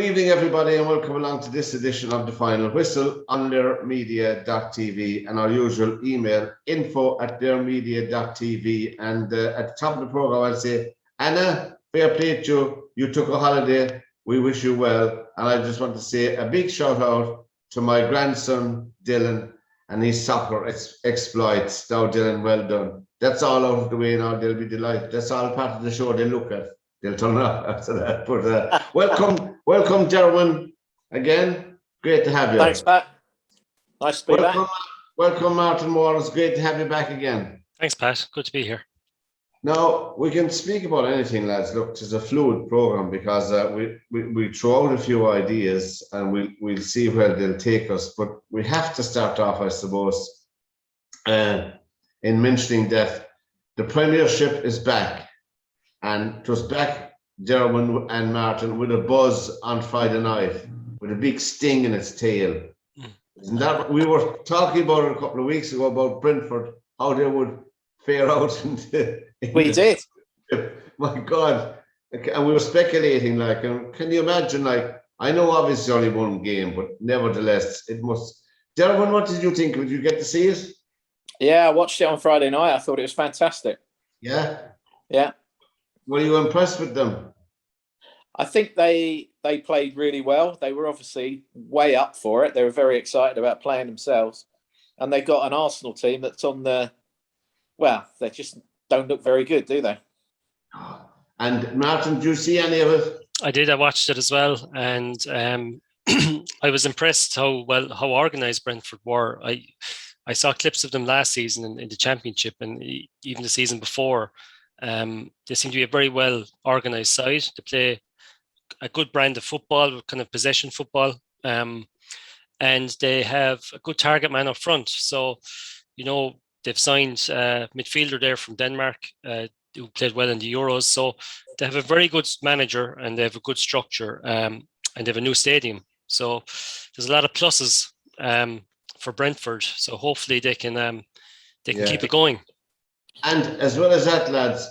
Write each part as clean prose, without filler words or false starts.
evening, everybody, and welcome along to this edition of The Final Whistle on theirmedia.tv and our usual email, info@theirmedia.tv. And at the top of the programme, I'll say, Anna, fair play to you. You took a holiday. We wish you well. And I just want to say a big shout out to my grandson, Dylan, and his soccer exploits. Now, Dylan, well done. That's all out of the way now. They'll be delighted. That's all part of the show they look at. They'll turn up after that. But welcome, Derwynne, again. Great to have you. Thanks, Pat. Nice to be back. Welcome, Martin Moore. It's great to have you back again. Thanks, Pat. Good to be here. Now, we can speak about anything, lads. Look, it's a fluid programme because we throw out a few ideas and we'll see where they'll take us. But we have to start off, I suppose, in mentioning that the Premiership is back. And it was back, Derwynne and Martin, with a buzz on Friday night, with a big sting in its tail. Isn't that, we were talking about it a couple of weeks ago about Brentford, how they would fare out. We did. My God. And we were speculating, like, can you imagine, like, I know obviously only one game, but nevertheless, it must. Derwynne, what did you think? Did you get to see it? Yeah, I watched it on Friday night. I thought it was fantastic. Yeah? Yeah. Were you impressed with them? I think they played really well. They were obviously way up for it. They were very excited about playing themselves. And they got an Arsenal team that's on the, well, they just don't look very good, do they? And Martin, do you see any of it? I did. I watched it as well. And I was impressed how organised Brentford were. I saw clips of them last season in the Championship and even the season before. They seem to be a very well organised side. They play a good brand of football, kind of possession football, and they have a good target man up front. So, they've signed a midfielder there from Denmark who played well in the Euros. So they have a very good manager and they have a good structure, and they have a new stadium. So there's a lot of pluses for Brentford. So hopefully they can keep it going. And as well as that, lads,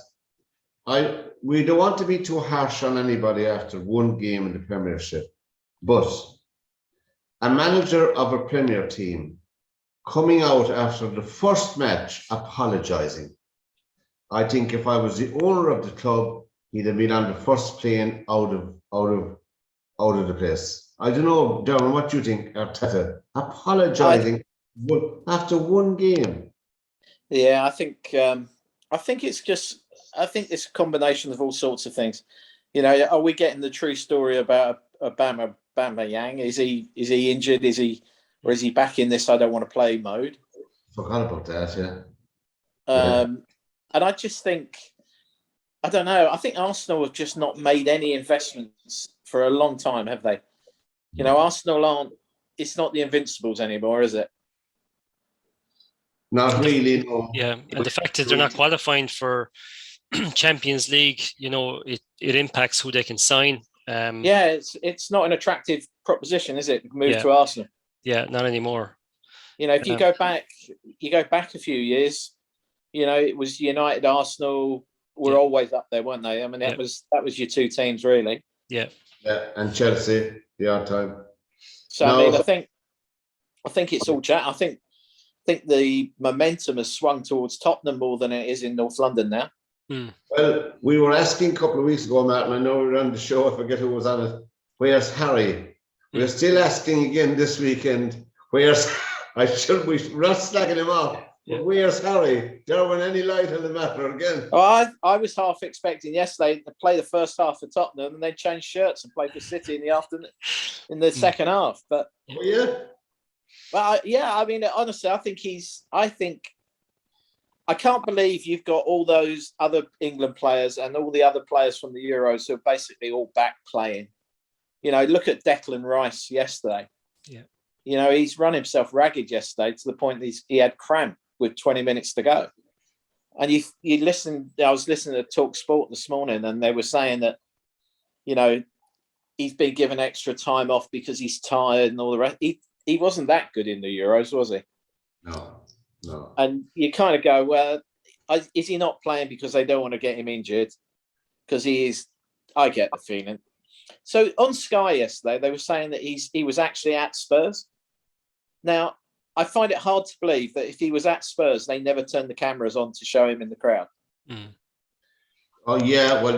we don't want to be too harsh on anybody after one game in the Premiership, but a manager of a Premier team coming out after the first match apologising. I think if I was the owner of the club, he'd have been on the first plane out of the place. I don't know, Derwynne, what do you think, Arteta? Apologising after one game. Yeah, I think it's a combination of all sorts of things. Are we getting the true story about Aubameyang? Is he injured? Is he back in this I don't want to play mode? Forgot about that, yeah. And I just think, I don't know. I think Arsenal have just not made any investments for a long time, have they? Arsenal aren't. It's not the Invincibles anymore, is it? Not really, no. Yeah, and the fact that they're not qualifying for Champions League, it impacts who they can sign. Yeah, it's not an attractive proposition, is it? Move to Arsenal. Yeah, not anymore. If you go back a few years, it was United, Arsenal were always up there, weren't they? I mean, that was your two teams, really. Yeah. Yeah, and Chelsea the odd time. So I think it's all chat. I think the momentum has swung towards Tottenham more than it is in North London now. Well, we were asking a couple of weeks ago, Matt, and I know we were on the show, I forget who was on it, where's Harry? We're still asking again this weekend, we're not slacking him off, but where's Harry? Derwynne, any light on the matter again? Oh, I was half expecting yesterday to play the first half for Tottenham and then change shirts and play for City in the afternoon, in the second half. But I mean, honestly, I can't believe you've got all those other England players and all the other players from the Euros who are basically all back playing. Look at Declan Rice yesterday. Yeah. He's run himself ragged yesterday to the point that he had cramp with 20 minutes to go. And you listen, I was listening to Talk Sport this morning and they were saying that, he's been given extra time off because he's tired and all the rest. He wasn't that good in the Euros, was he? No. And you kind of go, well, is he not playing because they don't want to get him injured? Because he is, I get the feeling, So on Sky yesterday, they were saying that he was actually at Spurs. Now, I find it hard to believe that if he was at Spurs, they never turned the cameras on to show him in the crowd. Oh yeah, well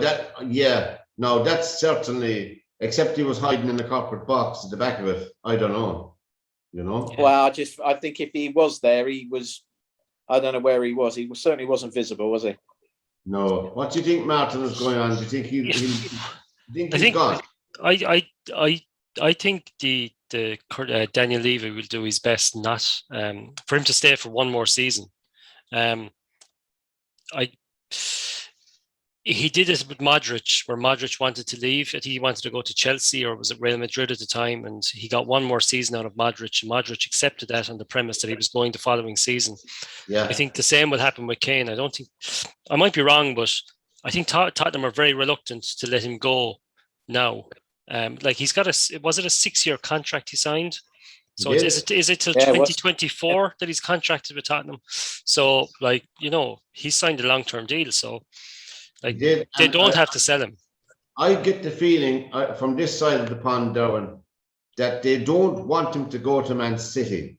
no, that's certainly. Except he was hiding in the corporate box at the back of it. I don't know. You know. Yeah. Well, I think if he was there, he was. I don't know where he was. He certainly wasn't visible, was he? No. What do you think, Martin, is going on? Do you think he's gone? I think the Daniel Levy will do his best not for him to stay for one more season. He did it with Modric, where Modric wanted to leave. I think he wanted to go to Chelsea, or was it Real Madrid at the time, and he got one more season out of Modric, and Modric accepted that on the premise that he was going the following season. Yeah, I think the same will happen with Kane. I might be wrong, but I think Tottenham are very reluctant to let him go now. He's got was it a 6-year contract he signed? So is it till 2024 that he's contracted with Tottenham? So he signed a long-term deal. So they don't have to sell him. I get the feeling from this side of the pond, Derwynne, that they don't want him to go to Man City.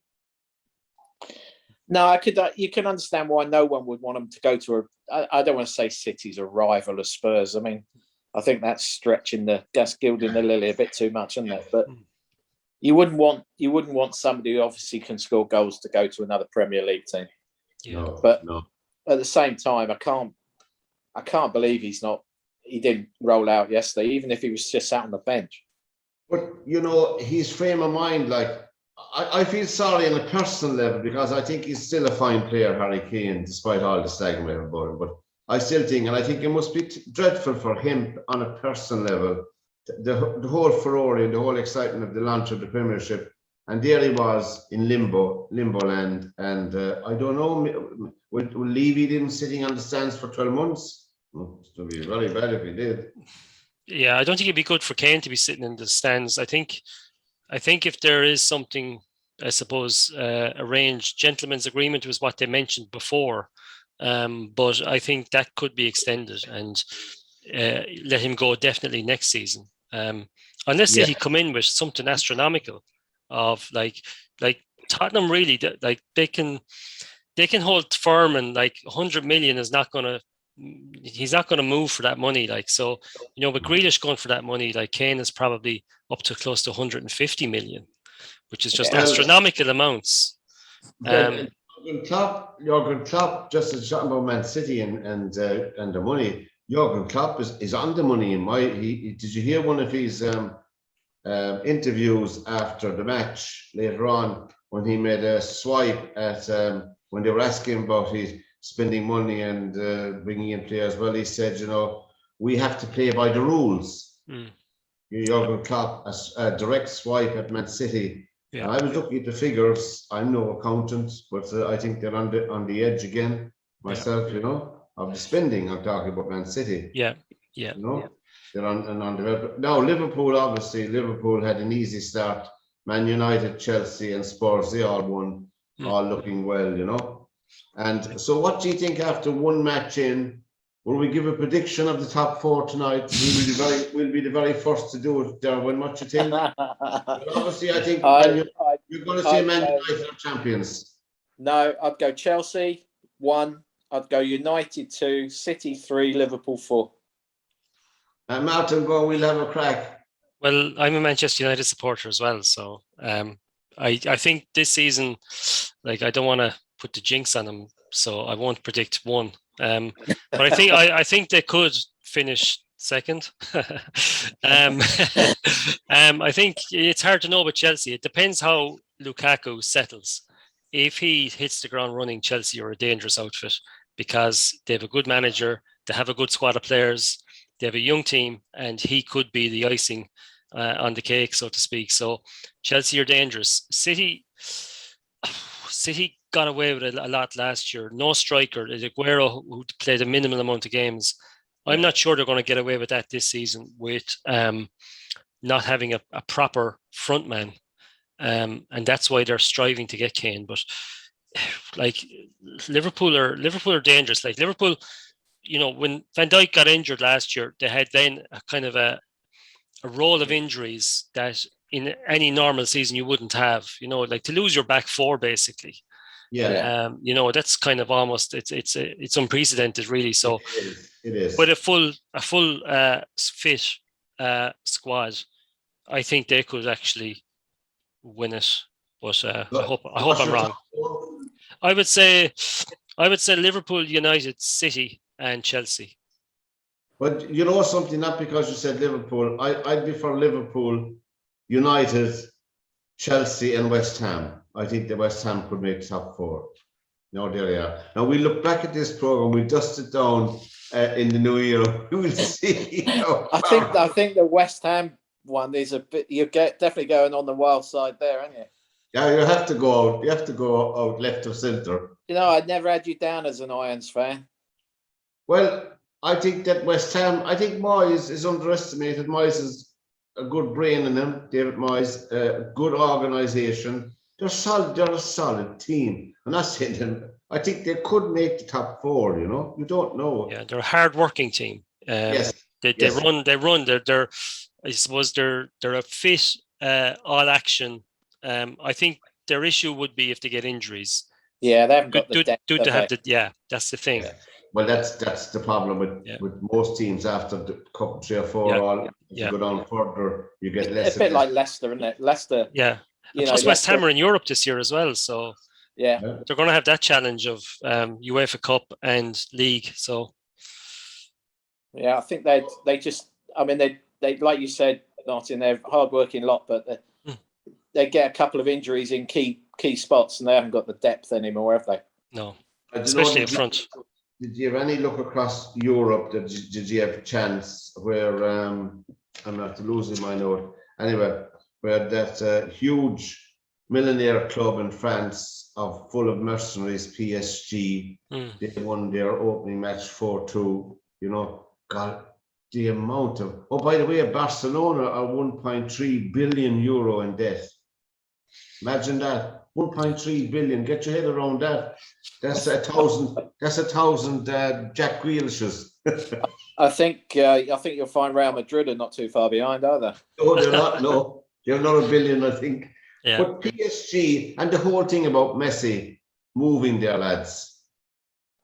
No, you can understand why no one would want him to go to I don't want to say City's a rival of Spurs. I mean, I think that's gilding the lily a bit too much, isn't it? But you wouldn't want somebody who obviously can score goals to go to another Premier League team. Yeah. But at the same time, I can't believe he didn't roll out yesterday, even if he was just sat on the bench. But his frame of mind, I feel sorry on a personal level, because I think he's still a fine player, Harry Kane, despite all the slagging about him. But I still think, and I think it must be dreadful for him on a personal level, the whole furore and the whole excitement of the launch of the Premiership, and there he was in limbo land, and I don't know, will Levy him sitting on the stands for 12 months? It's going to be very bad if he did. Yeah, I don't think it'd be good for Kane to be sitting in the stands. I think if there is something, I suppose, arranged, gentleman's agreement was what they mentioned before, but I think that could be extended and let him go definitely next season. Unless he come in with something astronomical of like Tottenham really, they can hold firm, and 100 million is not going to, he's not going to move for that money. With Grealish going for that money, Kane is probably up to close to 150 million, which is just astronomical amounts. Jurgen Klopp, just as talking about Man City and the money, Jurgen Klopp is on the money. Did you hear one of his interviews after the match later on, when he made a swipe at when they were asking him about his spending money and bringing in players? Well, he said, we have to play by the rules. Jurgen Klopp, a direct swipe at Man City. Yeah. And I was looking at the figures. I'm no accountant, but I think they're on the edge again myself, of the spending. I'm talking about Man City. Yeah. They're on the now. Liverpool had an easy start. Man United, Chelsea, and Spurs, they all won, all looking well, And so, what do you think after one match in? Will we give a prediction of the top 4 tonight? We'll be the very first to do it, Derwynne. What do you think? Obviously, I think you're going to see Man United are champions. No, I'd go Chelsea 1. I'd go United 2, City 3, Liverpool 4. And Martin, we'll have a crack. Well, I'm a Manchester United supporter as well, so I think this season, I don't want to put the jinx on them, so I won't predict 1. But I think they could finish second. I think it's hard to know about Chelsea. It depends how Lukaku settles. If he hits the ground running, Chelsea are a dangerous outfit, because they have a good manager, they have a good squad of players, they have a young team, and he could be the icing on the cake, so to speak. So Chelsea are dangerous. City got away with it a lot last year. No striker. Aguero, who played a minimal amount of games. I'm not sure they're going to get away with that this season, with not having a proper front man. And that's why they're striving to get Kane. But Liverpool are dangerous. Liverpool, when Van Dijk got injured last year, they had then a kind of a roll of injuries that in any normal season you wouldn't have. Like to lose your back four basically. Yeah. That's kind of almost it's unprecedented, really. So it is. with a full fit squad, I think they could actually win it. But I hope I'm wrong. I would say Liverpool, United, City, and Chelsea. But you know something, not because you said Liverpool, I'd be for Liverpool, United, Chelsea, and West Ham. I think the West Ham could make top four. No, there they are. Now we look back at this program. We dust it down in the new year. We will see. I think the West Ham one is a bit. You're definitely going on the wild side there, aren't you? Yeah, you have to go out. You have to go out left or centre. I'd never had you down as an Irons fan. Well, I think that West Ham. I think Moyes is underestimated. Moyes is a good brain in him. David Moyes, good organisation. They're solid. They're a solid team. I'm not saying them. I think they could make the top four. You don't know. Yeah, they're a hard-working team. Yes. They run. They're. I suppose they're a fit, all action. I think their issue would be if they get injuries. Yeah, they haven't got the depth. That's the thing. Yeah. Well, that's the problem with most teams after the couple 3 or 4. If you go down further, you get less. It's a bit like Leicester, isn't it? Leicester. Yeah. Plus West Ham are in Europe this year as well, so yeah, they're going to have that challenge of UEFA Cup and League. So yeah, I think they just. I mean, they like you said, Martin, they're a hard-working lot, but they get a couple of injuries in key spots, and they haven't got the depth anymore, have they? No, especially up front. Did you have any look across Europe? Did you have a chance where I'm not losing my note anyway? Where that huge millionaire club in France full of mercenaries, PSG, they won their opening match 4-2. God, the amount of. Oh, by the way, Barcelona are 1.3 billion euro in debt. Imagine that, 1.3 billion. Get your head around that. That's 1,000. That's 1,000 Jack Grealishes. I think you'll find Real Madrid are not too far behind, are they? No, they're not. No, they're another billion, I think. Yeah. But PSG and the whole thing about Messi moving their lads,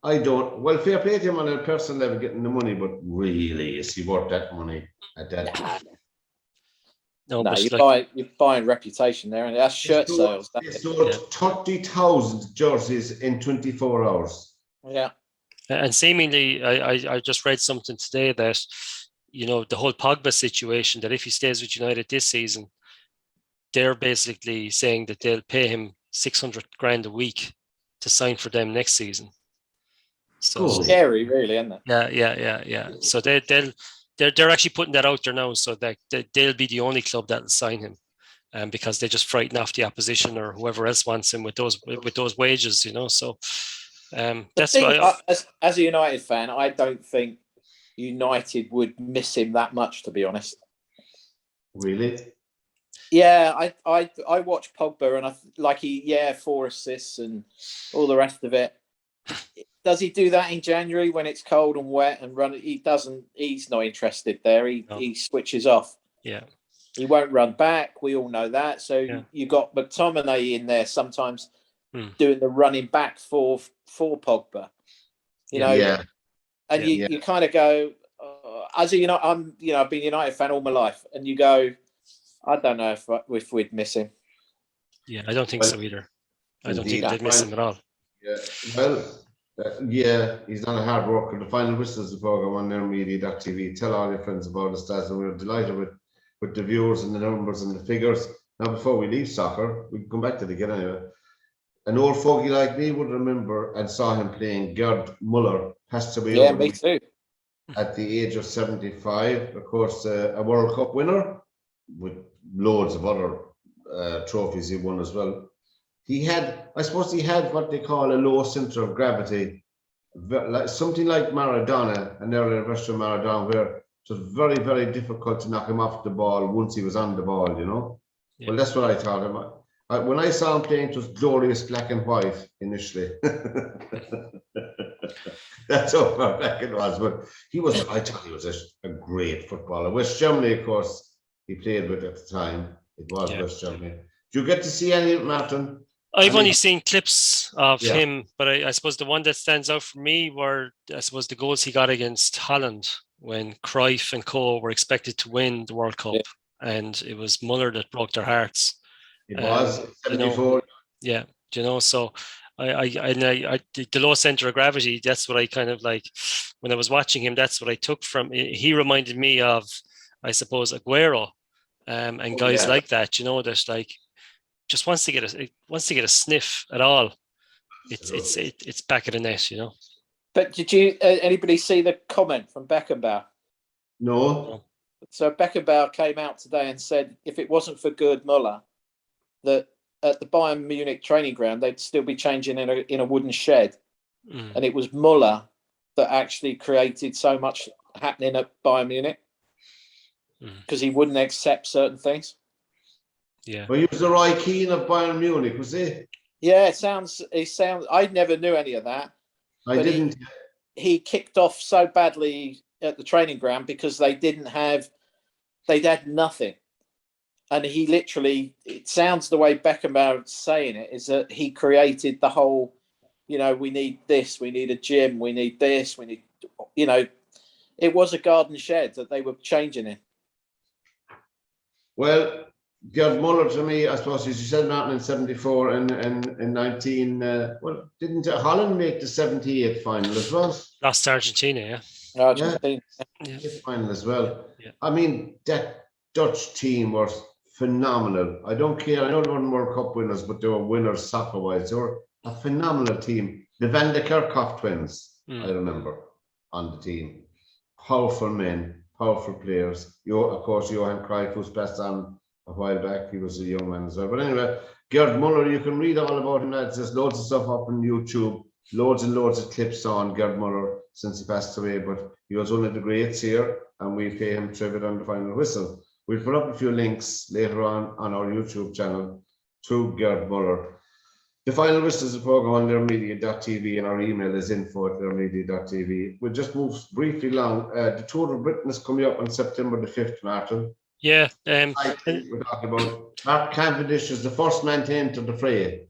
I don't. Well, fair play to him on a personal level getting the money, but really, is he worth that money at that? No, you're buying reputation there, and that's shirt sales. They sold 30,000 jerseys in 24 hours. Yeah. And seemingly, I just read something today that, the whole Pogba situation, that if he stays with United this season, they're basically saying that they'll pay him 600 grand a week to sign for them next season. So scary, really, isn't it? Yeah. So they're actually putting that out there now, so that they'll be the only club that'll sign him, because they just frighten off the opposition or whoever else wants him with those wages, So that's why. As a United fan, I don't think United would miss him that much, to be honest. Really? Yeah, I watch Pogba, and 4 assists and all the rest of it. Does he do that in January when it's cold and wet and run? He doesn't. He's not interested there. He switches off. Yeah, he won't run back. We all know that. So you got McTominay in there sometimes doing the running back for Pogba. And you kind of go, as a I've been a United fan all my life, and you go, I don't know if we'd miss him. Yeah, I don't think so either. I don't think they'd miss him at all. Yeah, well, he's not a hard worker. The final whistle is the program on nearmedia.tv. Tell all your friends about us, Daz, and we're delighted with the viewers and the numbers and the figures. Now, before we leave soccer, we can come back to it again anyway. An old fogey like me would remember and saw him playing Gerd Muller, passed away. Yeah, me too. At the age of 75, of course, a World Cup winner with loads of other trophies he won as well. He had what they call a low center of gravity, like something like Maradona, an earlier version of Maradona, where it was very, very difficult to knock him off the ball once he was on the ball, Yeah. Well, that's what I thought him. When I saw him playing, it was glorious black and white initially. That's how far back it was. But I thought he was a great footballer. West Germany, of course, he played with at the time. It was West Germany. Do you get to see any, Martin? I've only seen clips of him, but I suppose the one that stands out for me were, I suppose, the goals he got against Holland when Cruyff and co were expected to win the World Cup, and it was Muller that broke their hearts. It was 74. So the low center of gravity, that's what I kind of like when I was watching him. That's what I took from. He reminded me of, I suppose, Aguero, and guys like that. That's like just wants to get a sniff at all. It's back of the net. But did you anybody see the comment from Beckenbauer? No. So Beckenbauer came out today and said if it wasn't for Gerd Muller, that at the Bayern Munich training ground they'd still be changing in a wooden shed, and it was Muller that actually created so much happening at Bayern Munich because he wouldn't accept certain things. Yeah. Well, he was the Roy Keane of Bayern Munich, was he? Yeah, it sounds. I never knew any of that. I didn't. He kicked off so badly at the training ground because they'd had nothing. And he literally, it sounds the way Beckenbauer saying it, is that he created the whole, we need this, we need a gym, we need this, we need, it was a garden shed that they were changing in. Well, Gerd Muller, to me, I suppose, as you said, Martin, in 74 and 19, didn't Holland make the 78 final as well? Lost to Argentina, yeah. Argentina. Yeah. Final as well. Yeah. I mean, that Dutch team was phenomenal. I don't care. I know they weren't World Cup winners, but they were winners soccer-wise. They were a phenomenal team. The Van de Kerkhoff twins, I remember, on the team. Powerful men, powerful players. Of course, Johan Cruyff, who's passed on a while back. He was a young man as well. But anyway, Gerd Muller, you can read all about him. There's loads of stuff up on YouTube. Loads and loads of clips on Gerd Muller since he passed away. But he was one of the greats here, and we pay him tribute on the final whistle. We'll put up a few links later on our YouTube channel to Gerd Muller. The final whistle is a program on theirmedia.tv, and our email is info@theirmedia.tv. We'll just move briefly along. The Tour of Britain is coming up on September the 5th, Martin. Yeah. We're talking about Mark Cavendish is the first man to enter the fray.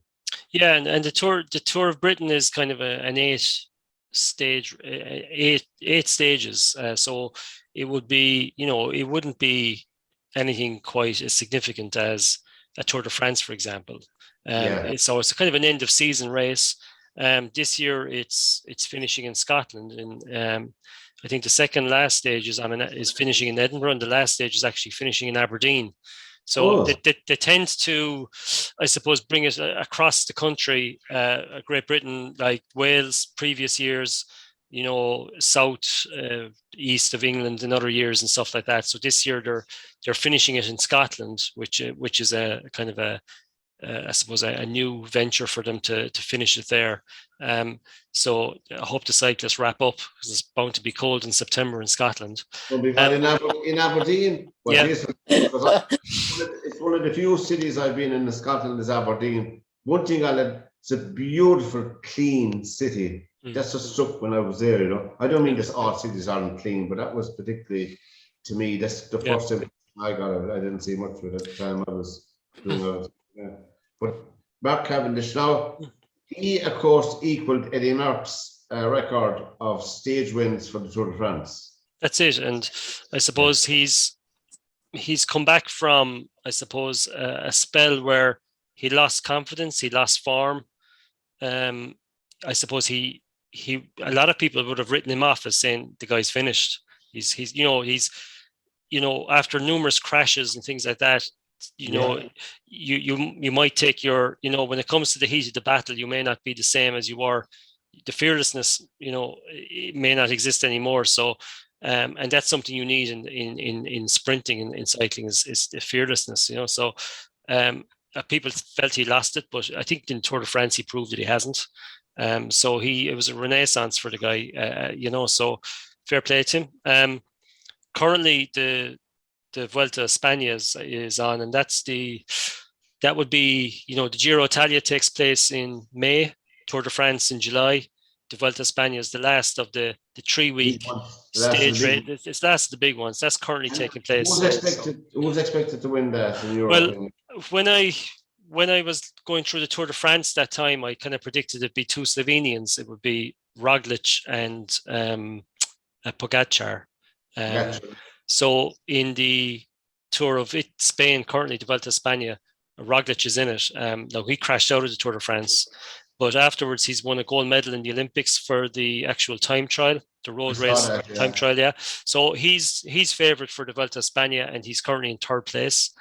Yeah, and the Tour of Britain is kind of an eight stages. So it would be, it wouldn't be anything quite as significant as a Tour de France, for example. So it's kind of an end of season race. This year it's finishing in Scotland, and I think the second last stage is finishing in Edinburgh, and the last stage is actually finishing in Aberdeen. So they tend to, I suppose, bring it across the country. Great Britain, like Wales, previous years, south, east of England in other years and stuff like that. So this year they're finishing it in Scotland, which is a kind of I suppose a new venture for them to finish it there. So I hope the cyclists wrap up because it's bound to be cold in September in Scotland. We'll be in Aberdeen. Well, it's one of the few cities I've been in Scotland is Aberdeen. One thing it's a beautiful, clean city. That's just struck when I was there, I don't mean that all cities aren't clean, but that was particularly, to me, that's the first time I got it. I didn't see much of it at the time I was doing it. Yeah. But Mark Cavendish, now, he, of course, equaled Eddie Merckx's record of stage wins for the Tour de France. That's it. And I suppose he's come back from, I suppose, a spell where he lost confidence, he lost form. I suppose a lot of people would have written him off as saying the guy's finished. He's after numerous crashes and things like that, you might take your, when it comes to the heat of the battle, you may not be the same as you were. The fearlessness, it may not exist anymore. So, and that's something you need in sprinting in cycling is the fearlessness, So, people felt he lost it, but I think in Tour de France he proved that he hasn't. So it was a renaissance for the guy, So fair play to him. Currently, the Vuelta a España is on, and that would be, the Giro Italia takes place in May, Tour de France in July, the Vuelta a España is the last of the 3-week stage race. It's last of the big ones. That's currently taking place. Who's expected to win that in your opinion? When I was going through the Tour de France that time, I kind of predicted it'd be two Slovenians. It would be Roglic and Pogačar. So in the Tour of Spain, currently the Vuelta a España, Roglic is in it. Now he crashed out of the Tour de France, but afterwards he's won a gold medal in the Olympics for the actual time trial, the road race time trial. Yeah, so he's favourite for the Vuelta a España, and he's currently in third place.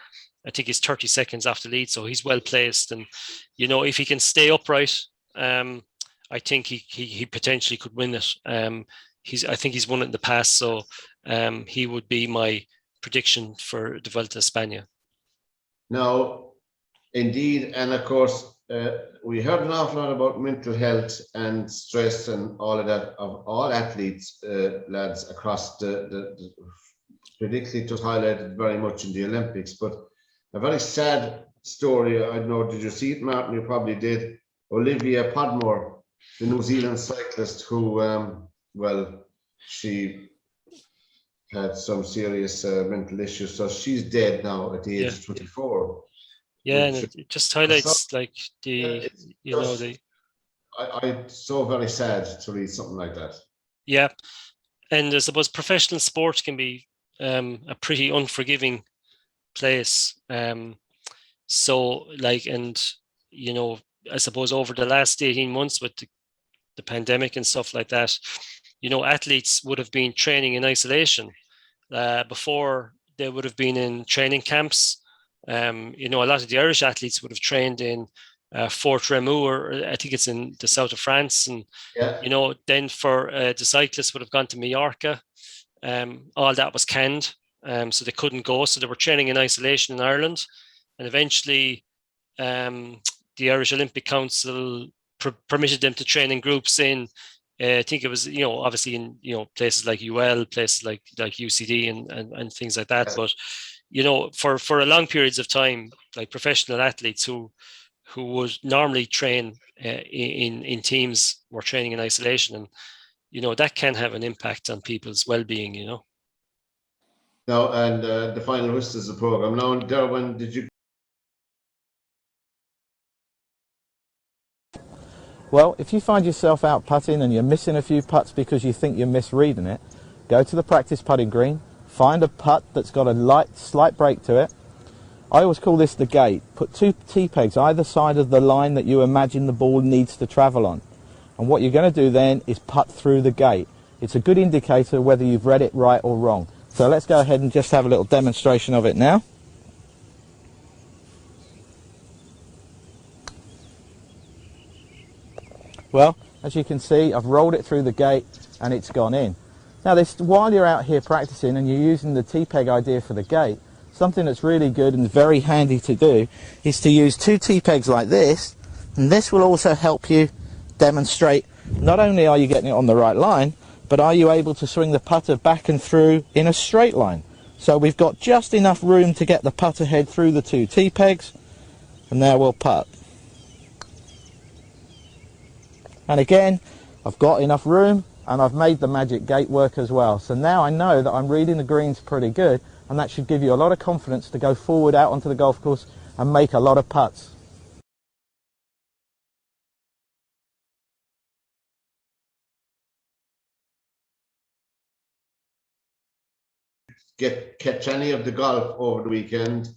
I think he's 30 seconds off the lead, so he's well placed. And if he can stay upright, I think he potentially could win it. I think he's won it in the past, so he would be my prediction for the Vuelta a España. Now, indeed, and of course, we heard an awful lot about mental health and stress and all of that of all athletes, lads, across the particularly it was highlighted very much in the Olympics. But a very sad story. I don't know, did you see it, Martin? You probably did. Olivia Podmore, the New Zealand cyclist who, she had some serious mental issues, so she's dead now at the age of 24. Yeah, and it just highlights I'm so very sad to read something like that. Yeah, and I suppose professional sport can be a pretty unforgiving place. I suppose over the last 18 months with the pandemic and stuff like that, athletes would have been training in isolation. Before they would have been in training camps. A lot of the Irish athletes would have trained in Fort Remu, or I think it's in the south of France. And, then for the cyclists would have gone to Mallorca. All that was canned. So they couldn't go. So they were training in isolation in Ireland. And eventually the Irish Olympic Council permitted them to train in groups in, I think it was, obviously in, places like UL, places like UCD and things like that. But, for a long periods of time, like professional athletes who would normally train in teams were training in isolation. And, that can have an impact on people's well-being, Now, and the final whistle is the program. Now, Derwynne, did you? Well, if you find yourself out putting and you're missing a few putts because you think you're misreading it, go to the practice putting green, find a putt that's got a slight break to it. I always call this the gate. Put 2 T-pegs either side of the line that you imagine the ball needs to travel on. And what you're going to do then is putt through the gate. It's a good indicator whether you've read it right or wrong. So let's go ahead and just have a little demonstration of it now. Well, as you can see, I've rolled it through the gate and it's gone in. Now, while you're out here practicing and you're using the T-peg idea for the gate, something that's really good and very handy to do is to use 2 T-pegs like this, and this will also help you demonstrate not only are you getting it on the right line, but are you able to swing the putter back and through in a straight line. So we've got just enough room to get the putter head through the 2 T-pegs, and there we'll putt. And again, I've got enough room and I've made the magic gate work as well. So now I know that I'm reading the greens pretty good, and that should give you a lot of confidence to go forward out onto the golf course and make a lot of putts. Catch any of the golf over the weekend.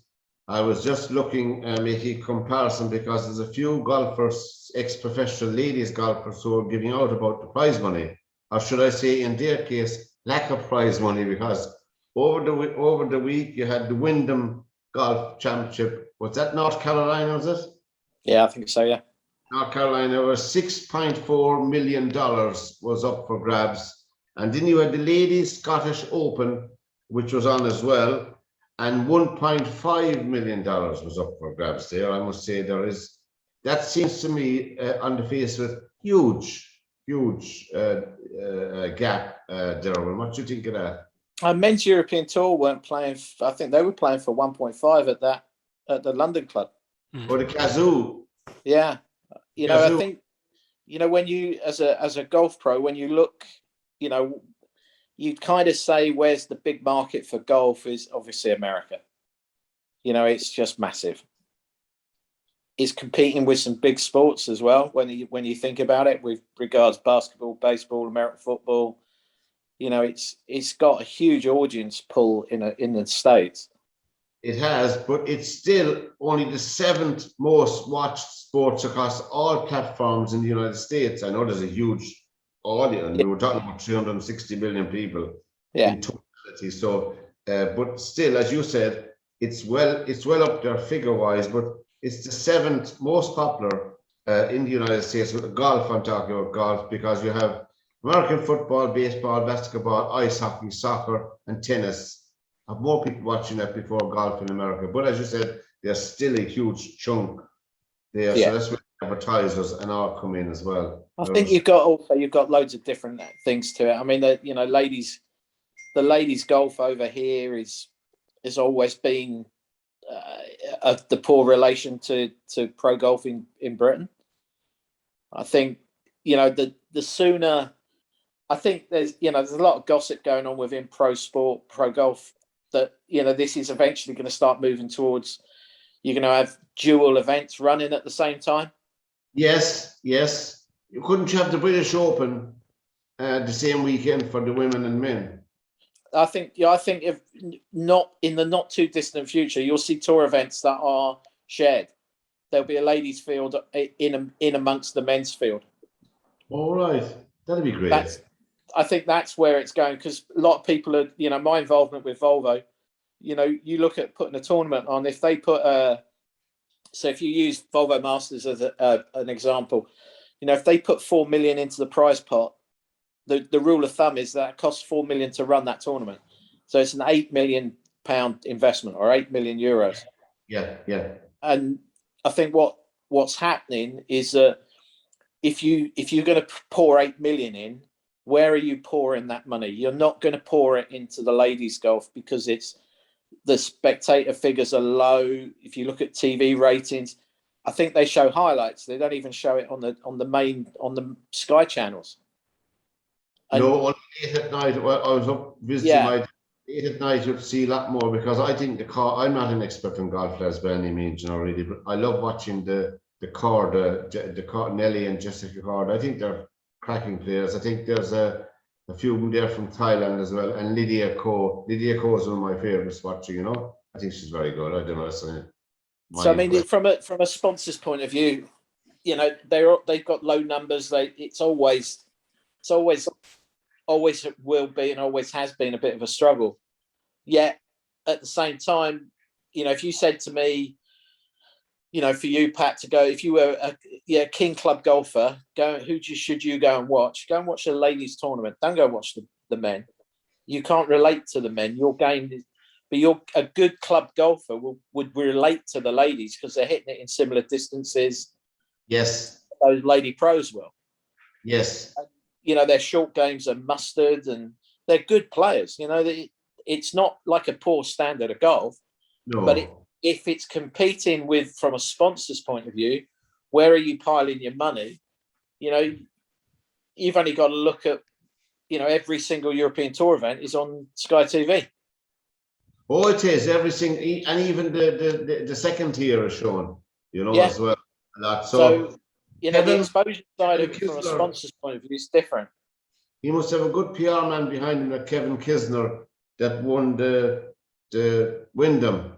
I was just looking, making a comparison, because there's a few golfers, ex-professional ladies golfers, who are giving out about the prize money, or should I say, in their case, lack of prize money, because over the week you had the Wyndham Golf Championship. Was that North Carolina? Was it? Yeah, I think so. Yeah. North Carolina, was $6.4 million was up for grabs, and then you had the Ladies Scottish Open, which was on as well, and $1.5 million was up for grabs there. I must say, that seems to me on the face of it, huge gap, Derwynne. What do you think of that? Men's European Tour weren't playing. I think they were playing for 1.5 at the London club. Or the Kazoo. Yeah, Kazoo. I think you know, when you as a golf pro, when you look, you know, you kind of say where's the big market for golf is obviously America. You know, it's just massive. It's competing with some big sports as well. When you think about it, with regards basketball, baseball, American football, you know, it's got a huge audience pull in the States. It has, but it's still only the 7th most watched sports across all platforms in the United States. I know there's a huge audience. Yeah. We were talking about 360 million people in totality. So, but still, as you said, it's well up there figure-wise, but it's the 7th most popular in the United States with golf. I'm talking about golf because you have American football, baseball, basketball, ice hockey, soccer, and tennis. Have more people watching that before golf in America. But as you said, there's still a huge chunk there. So that's where advertisers and all come in as well. I think you've got loads of different things to it. I mean, you know, the ladies golf over here is always been the poor relation to pro golf in Britain. I think, you know, the sooner, I think there's a lot of gossip going on within pro sport, pro golf, that, you know, this is eventually going to start moving towards, you're going to have dual events running at the same time. Yes. You couldn't have the British Open the same weekend for the women and men. I think if not in the not too distant future, you'll see tour events that are shared. There'll be a ladies' field in amongst the men's field. All right, that'd be great. I think that's where it's going, because a lot of people are, you know, my involvement with Volvo, you know, you look at putting a tournament on, if they put so if you use Volvo Masters as an example, you know, if they put 4 million into the prize pot, the rule of thumb is that it costs 4 million to run that tournament. So it's an £8 million investment, or 8 million euros. Yeah. And I think what's happening is that if you're going to pour 8 million in, where are you pouring that money? You're not going to pour it into the ladies' golf because the spectator figures are low. If you look at TV ratings, I think they show highlights. They don't even show it on the Sky channels. And, no, only late at night. Well, I was up visiting my late at night. You'd see a lot more because I think I'm not an expert in golf players by any means, you know, really, but I love watching the Nelly and Jessica Cord. I think they're cracking players. I think there's a few of them there from Thailand as well, and Lydia Ko. Lydia Ko is one of my favorites watching. You know, I think she's very good. I don't know. So I mean, from a sponsor's point of view, you know, they've got low numbers. It's always will be and always has been a bit of a struggle. Yet at the same time, you know, if you said to me, you know, for you, Pat, to go, if you were a King Club golfer, should you go and watch? Go and watch the ladies' tournament. Don't go watch the men. You can't relate to the men. Your game is, but you're a good club golfer would relate to the ladies because they're hitting it in similar distances. Yes. Those lady pros will. Yes. You know, their short games are mustard and they're good players. You know, it's not like a poor standard of golf. No. But if it's competing with, from a sponsor's point of view, where are you piling your money? You know, you've only got to look at, you know, every single European Tour event is on Sky TV. Oh, it is every single, and even the second tier is shown, you know, as well. So you know, the exposure side of it from a sponsor's point of view is different. He must have a good PR man behind him, like Kevin Kisner, that won the Wyndham.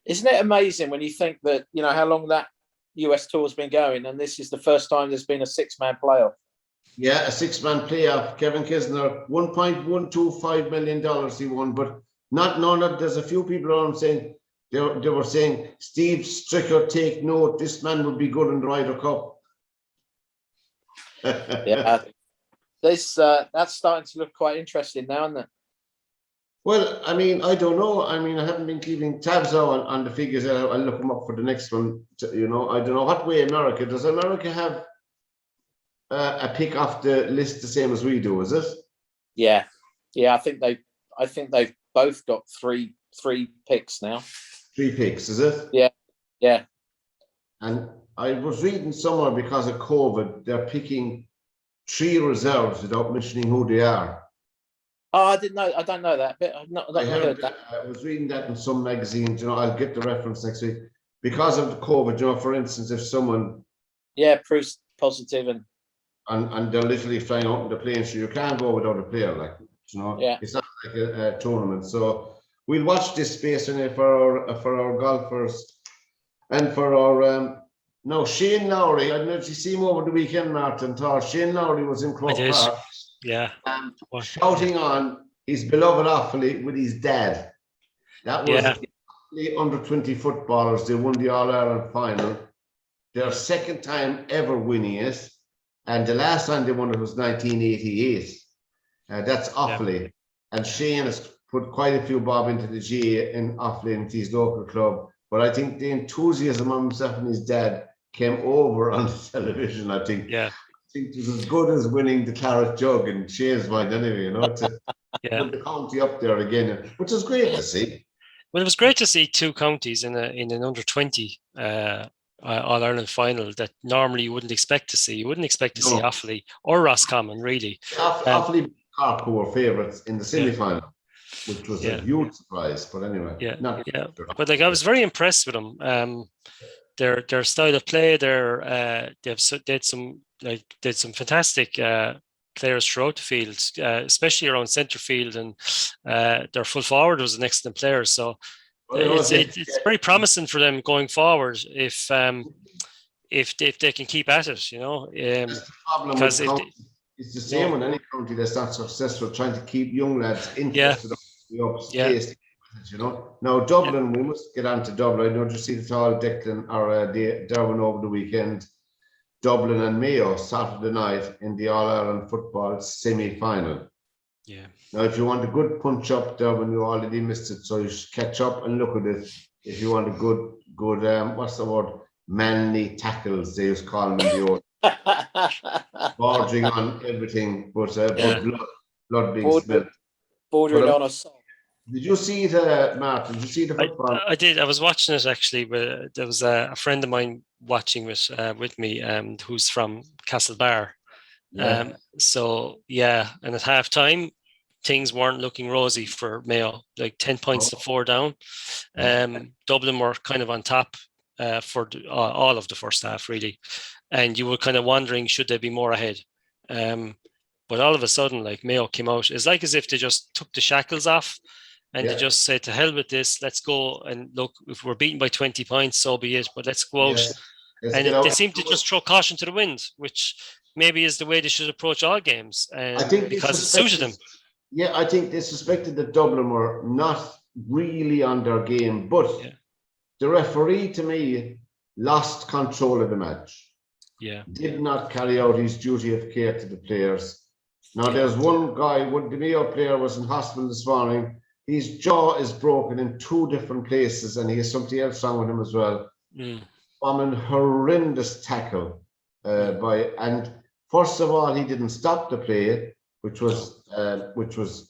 Isn't it amazing when you think that, you know, how long that US tour has been going, and this is the first time there's been a 6-man playoff? Yeah, a 6-man playoff. Kevin Kisner, $1.125 million he won, but not. There's a few people around saying they were saying, Steve Stricker, take note. This man would be good in the Ryder Cup. Yeah, that's starting to look quite interesting now, isn't it? Well, I mean, I don't know. I mean, I haven't been keeping tabs on the figures. I'll look them up for the next one. You know, I don't know what way America does. America have a pick off the list the same as we do? Is it? Yeah. I think they've both got three picks now. 3 picks, is it? Yeah. And I was reading somewhere because of COVID, they're picking 3 reserves without mentioning who they are. Oh, I didn't know. I don't know that bit. I've not heard that. I was reading that in some magazines. You know, I'll get the reference next week. Because of the COVID, you know, for instance, if someone Proof positive and they're literally flying out in the plane, so you can't go without a player, like, you know, it's not like a tournament. So we'll watch this space for our golfers and for our no, Shane Lowry. I don't know if you see him over the weekend, Martin. Shane Lowry was in Croke Park. Yeah. Shouting on his beloved Offaly with his dad. That was the under-20 footballers. They won the All-Ireland final. Their second time ever winning it. And the last time they won it was 1988. That's Offaly. And Shane has put quite a few bob into the GA in Offaly, into his local club. But I think the enthusiasm of himself and his dad came over on the television, I think. Yeah. I think it was as good as winning the Claret Jug in Shane's mind anyway, you know, to put the county up there again, which was great to see. Well, it was great to see 2 counties in an under-20 All-Ireland final that normally you wouldn't expect to see. You wouldn't expect to see Offaly or Roscommon, really. Offaly Cork were favourites in the semi-final, which was a huge surprise. But anyway, But like, I was very impressed with them. Their style of play, they did some fantastic players throughout the field, especially around centre field, and their full forward was an excellent player. So it's very promising for them going forward if they can keep at it, you know. That's the problem because it's the same with any county that's not successful, trying to keep young lads interested in the upspace. You know, now Dublin, we must get on to Dublin. I know you see the tall Declan or Derwynne over the weekend. Dublin and Mayo Saturday night in the All-Ireland football semi-final. Yeah. Now, if you want a good punch-up, Derwynne, you already missed it, so you should catch up and look at it. If you want a good what's the word? Manly tackles, they used to call them in the old. Bordering on everything, but blood being spilled. Bordering on assault. Did you see the Martin? Did you see the football? I did. I was watching it actually. But there was a friend of mine watching with me, who's from Castlebar. So and at half time, things weren't looking rosy for Mayo. Like 10 points to 4 down. Dublin were kind of on top for all of the first half, really, and you were kind of wondering, should they be more ahead? But all of a sudden, like, Mayo came out. It's like as if they just took the shackles off. And they just said, to hell with this, let's go. And look, if we're beaten by 20 points, so be it. But let's go out. And they seem to just throw caution to the wind, which maybe is the way they should approach all games. I think because it suited them. Yeah, I think they suspected that Dublin were not really on their game. But the referee, to me, lost control of the match. Yeah. Did not carry out his duty of care to the players. Now, there's one guy, the Mayo player was in hospital this morning. His jaw is broken in 2 different places, and he has something else wrong with him as well. From a horrendous tackle and first of all, he didn't stop the play, which was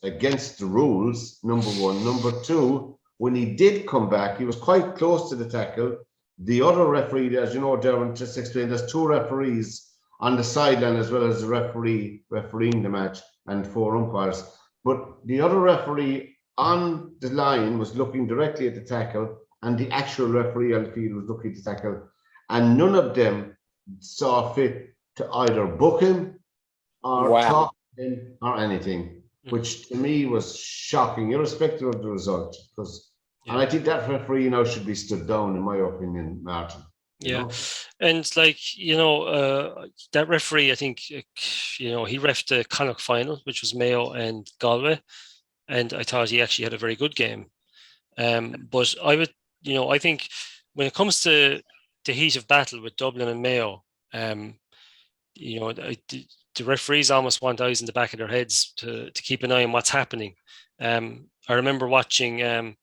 against the rules. Number 1. Number 2, when he did come back, he was quite close to the tackle. The other referee, as you know, Derwynne just explained, there's 2 referees on the sideline as well as the referee refereeing the match and 4 umpires. But the other referee on the line was looking directly at the tackle, and the actual referee on the field was looking at the tackle, and none of them saw fit to either book him or talk to him or anything, which to me was shocking, irrespective of the result. And I think that referee now should be stood down, in my opinion, Martin. You know? And that referee, I think, he reffed the Connacht final, which was Mayo and Galway. And I thought he actually had a very good game. But I think when it comes to the heat of battle with Dublin and Mayo, the referees almost want eyes in the back of their heads to keep an eye on what's happening. I remember watching a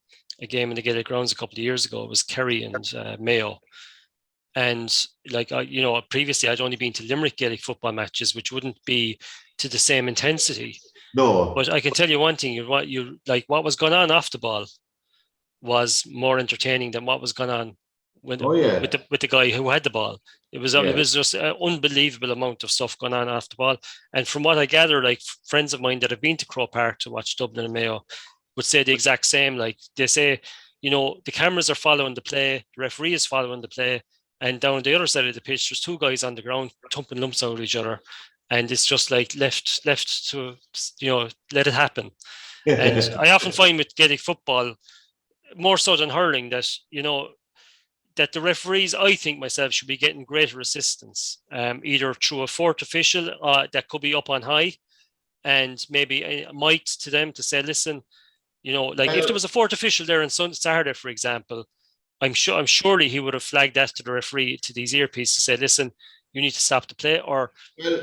game in the Gaelic Grounds a couple of years ago. It was Kerry and Mayo. And previously I'd only been to Limerick Gaelic football matches, which wouldn't be to the same intensity. No, but I can tell you one thing: what was going on off the ball was more entertaining than what was going on with Oh, yeah. with the guy who had the ball. It was just an unbelievable amount of stuff going on off the ball. And from what I gather, like friends of mine that have been to Croke Park to watch Dublin and Mayo would say the exact same. Like they say, you know, the cameras are following the play, the referee is following the play, and down the other side of the pitch, there's two guys on the ground thumping lumps out of each other, and it's just like left to, you know, let it happen. And I often find with Gaelic football, more so than hurling, that, you know, that the referees, I think myself, should be getting greater assistance, either through a fourth official that could be up on high, and maybe a mic to them to say, listen, you know, like if there was a fourth official there on Saturday, for example, I'm surely he would have flagged that to the referee, to these earpieces, to say, listen, you need to stop the play. Or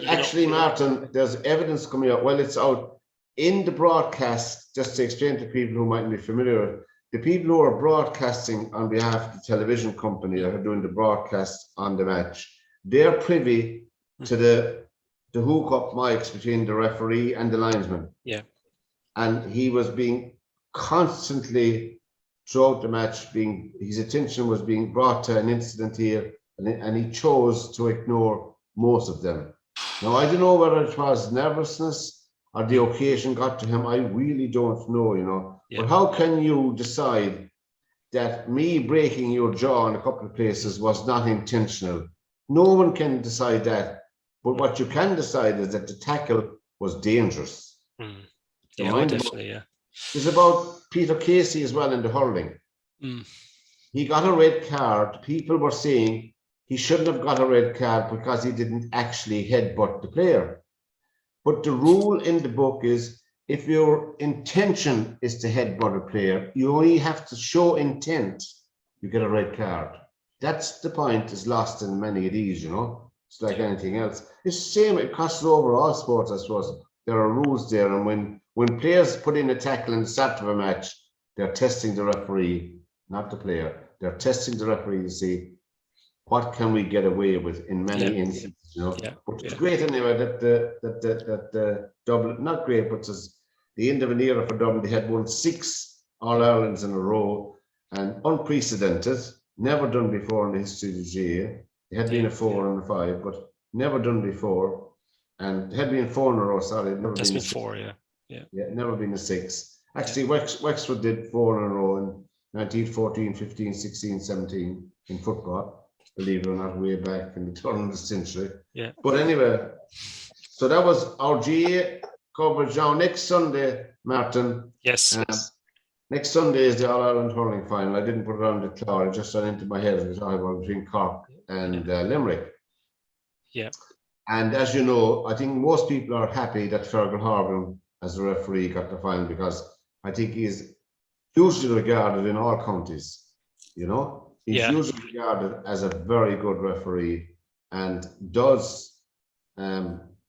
actually, Martin, there's evidence coming out. Well, it's out in the broadcast. Just to explain to people who mightn't be familiar, the people who are broadcasting on behalf of the television company that are doing the broadcast on the match, they're privy to the hook up mics between the referee and the linesman. Yeah. And he was being constantly throughout the match, his attention was being brought to an incident here, and he chose to ignore most of them. Now, I don't know whether it was nervousness or the occasion got to him. I really don't know, you know. Yeah. But how can you decide that me breaking your jaw in a couple of places was not intentional? No one can decide that. But what you can decide is that the tackle was dangerous. Yeah, definitely, yeah. It's about Peter Casey as well in the hurling. He got a red card. People were saying he shouldn't have got a red card because he didn't actually headbutt the player. But the rule in the book is if your intention is to headbutt a player, you only have to show intent, you get a red card. That's the point is lost in many of these, you know. It's like anything else. It's the same, it crosses over all sports, I suppose. There are rules there, and when players put in a tackle in the start of a match, they're testing the referee, not the player. They're testing the referee to see what can we get away with in many instances, you know. But it's great anyway that the Dublin, not great, but it's the end of an era for Dublin. They had won 6 All-Irelands in a row, and unprecedented, never done before in the history of the GAA. It had been a 4 and a 5, but never done before. And it had been 4 in a row, sorry. That's been 4, yeah, never been a 6. Actually, Wexford did 4 in a row in 1914, 15, 16, 17 in football. Believe it or not, way back in the turn of the century. Yeah. But anyway, so that was our GA coverage. Now, next Sunday, Martin. Yes. Next Sunday is the All-Ireland hurling final. I didn't put it on the cloud. It just ran into my head. It was between Cork and Limerick. Yeah. And as you know, I think most people are happy that Fergal Horgan, as a referee, got the final, because I think he is hugely regarded in all counties, you know. He's usually regarded as a very good referee and does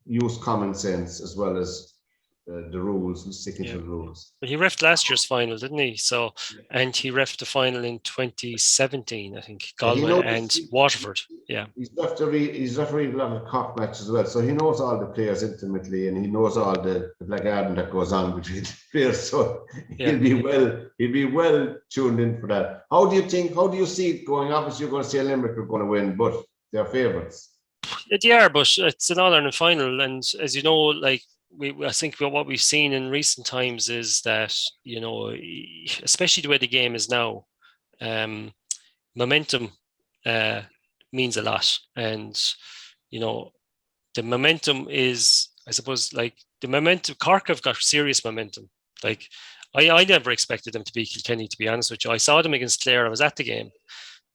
use common sense as well as the rules and sticking to the rules. But he reffed last year's final, didn't he? So, and he reffed the final in 2017, I think, Galway and Waterford. Yeah. He's refereed a lot of Cork matches as well, so he knows all the players intimately, and he knows all the blackguarding that goes on between the players. So he'll be well tuned in for that. How do you see it going? Obviously, you're going to say Limerick are going to win, but they're favourites. They are, but it's an All-Ireland final, and as you know, like, I think what we've seen in recent times is that, you know, especially the way the game is now, momentum means a lot. And, you know, the momentum is, I suppose, like the momentum, Cork have got serious momentum. Like, I never expected them to beat Kilkenny, to be honest with you. I saw them against Clare. I was at the game.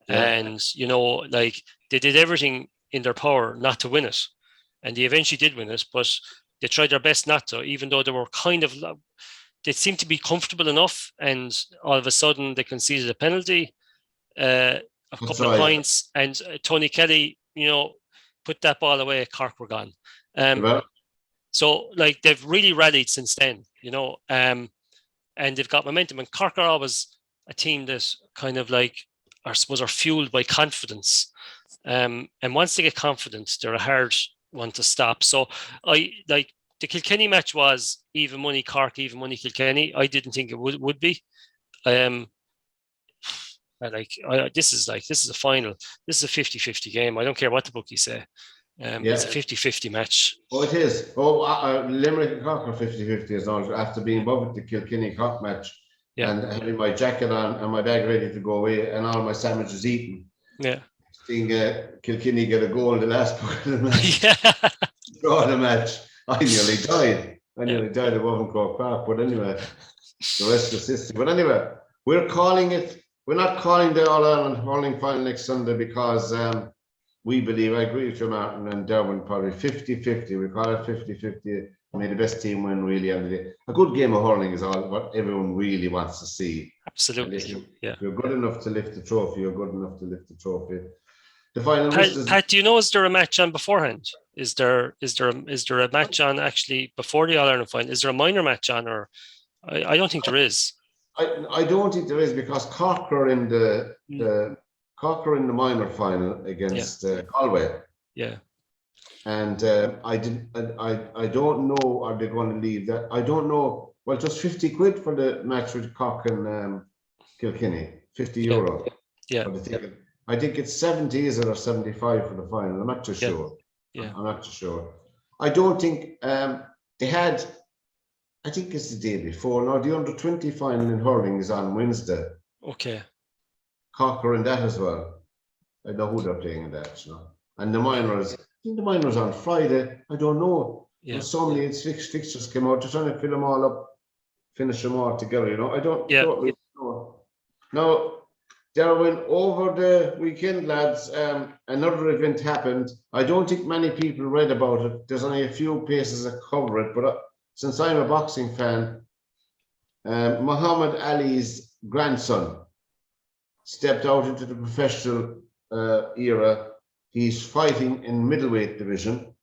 And, you know, like, they did everything in their power not to win it. And they eventually did win it, but they tried their best not to, even though they were they seemed to be comfortable enough, and all of a sudden they conceded a penalty, a couple of points, and Tony Kelly, you know, put that ball away. Cork were gone. So, like, they've really rallied since then, you know, and they've got momentum. And Cork are always a team that kind of like, I suppose, are fueled by confidence. And once they get confident, they're a hard one to stop. So I like the Kilkenny match was even money Cork, even money Kilkenny. I didn't think it would be. This is a final. This is a 50-50 game. I don't care what the bookies say. It's a 50-50 match. Oh, it is. Limerick and Cork are 50-50 as well, after being above at the Kilkenny Cork match. Yeah. And having my jacket on and my bag ready to go away and all my sandwiches eaten. Yeah. Seeing Kilkenny get a goal in the last part of the match. Yeah. Draw the match. I nearly died. Above in Cork Park. But anyway, the rest is history. But anyway, we're not calling the All-Ireland hurling final next Sunday because we believe, I agree with you, Martin and Derwynne, probably 50-50. We call it 50-50. May the best team win, really. A good game of hurling is all what everyone really wants to see. Absolutely. If you're good enough to lift the trophy, you're good enough to lift the trophy. The final Pat, do you know, is there a match on beforehand? Is there a match on actually before the All-Ireland final? Is there a minor match on, or I don't think there is. I don't think there is, because Cork are in the minor final against Galway. Yeah. And I don't know, are they going to leave that? I don't know. Well, just 50 quid for the match with Cork and Kilkenny, €50. Yeah. I think it's 70, is it, or 75 for the final? I'm not too sure. Yeah. I'm not too sure. I don't think they had. I think it's the day before. Now the under-20 final in hurling is on Wednesday. Okay. Cork are in that as well. I know who they're playing in that, you know. And the minors. I think the minors on Friday. I don't know. Yeah. There's so many fixtures came out. They're trying to fill them all up, finish them all together. You know. I don't really know. Now, Derwynne, over the weekend, lads, another event happened. I don't think many people read about it. There's only a few places that cover it, but since I'm a boxing fan, Muhammad Ali's grandson stepped out into the professional era. He's fighting in middleweight division.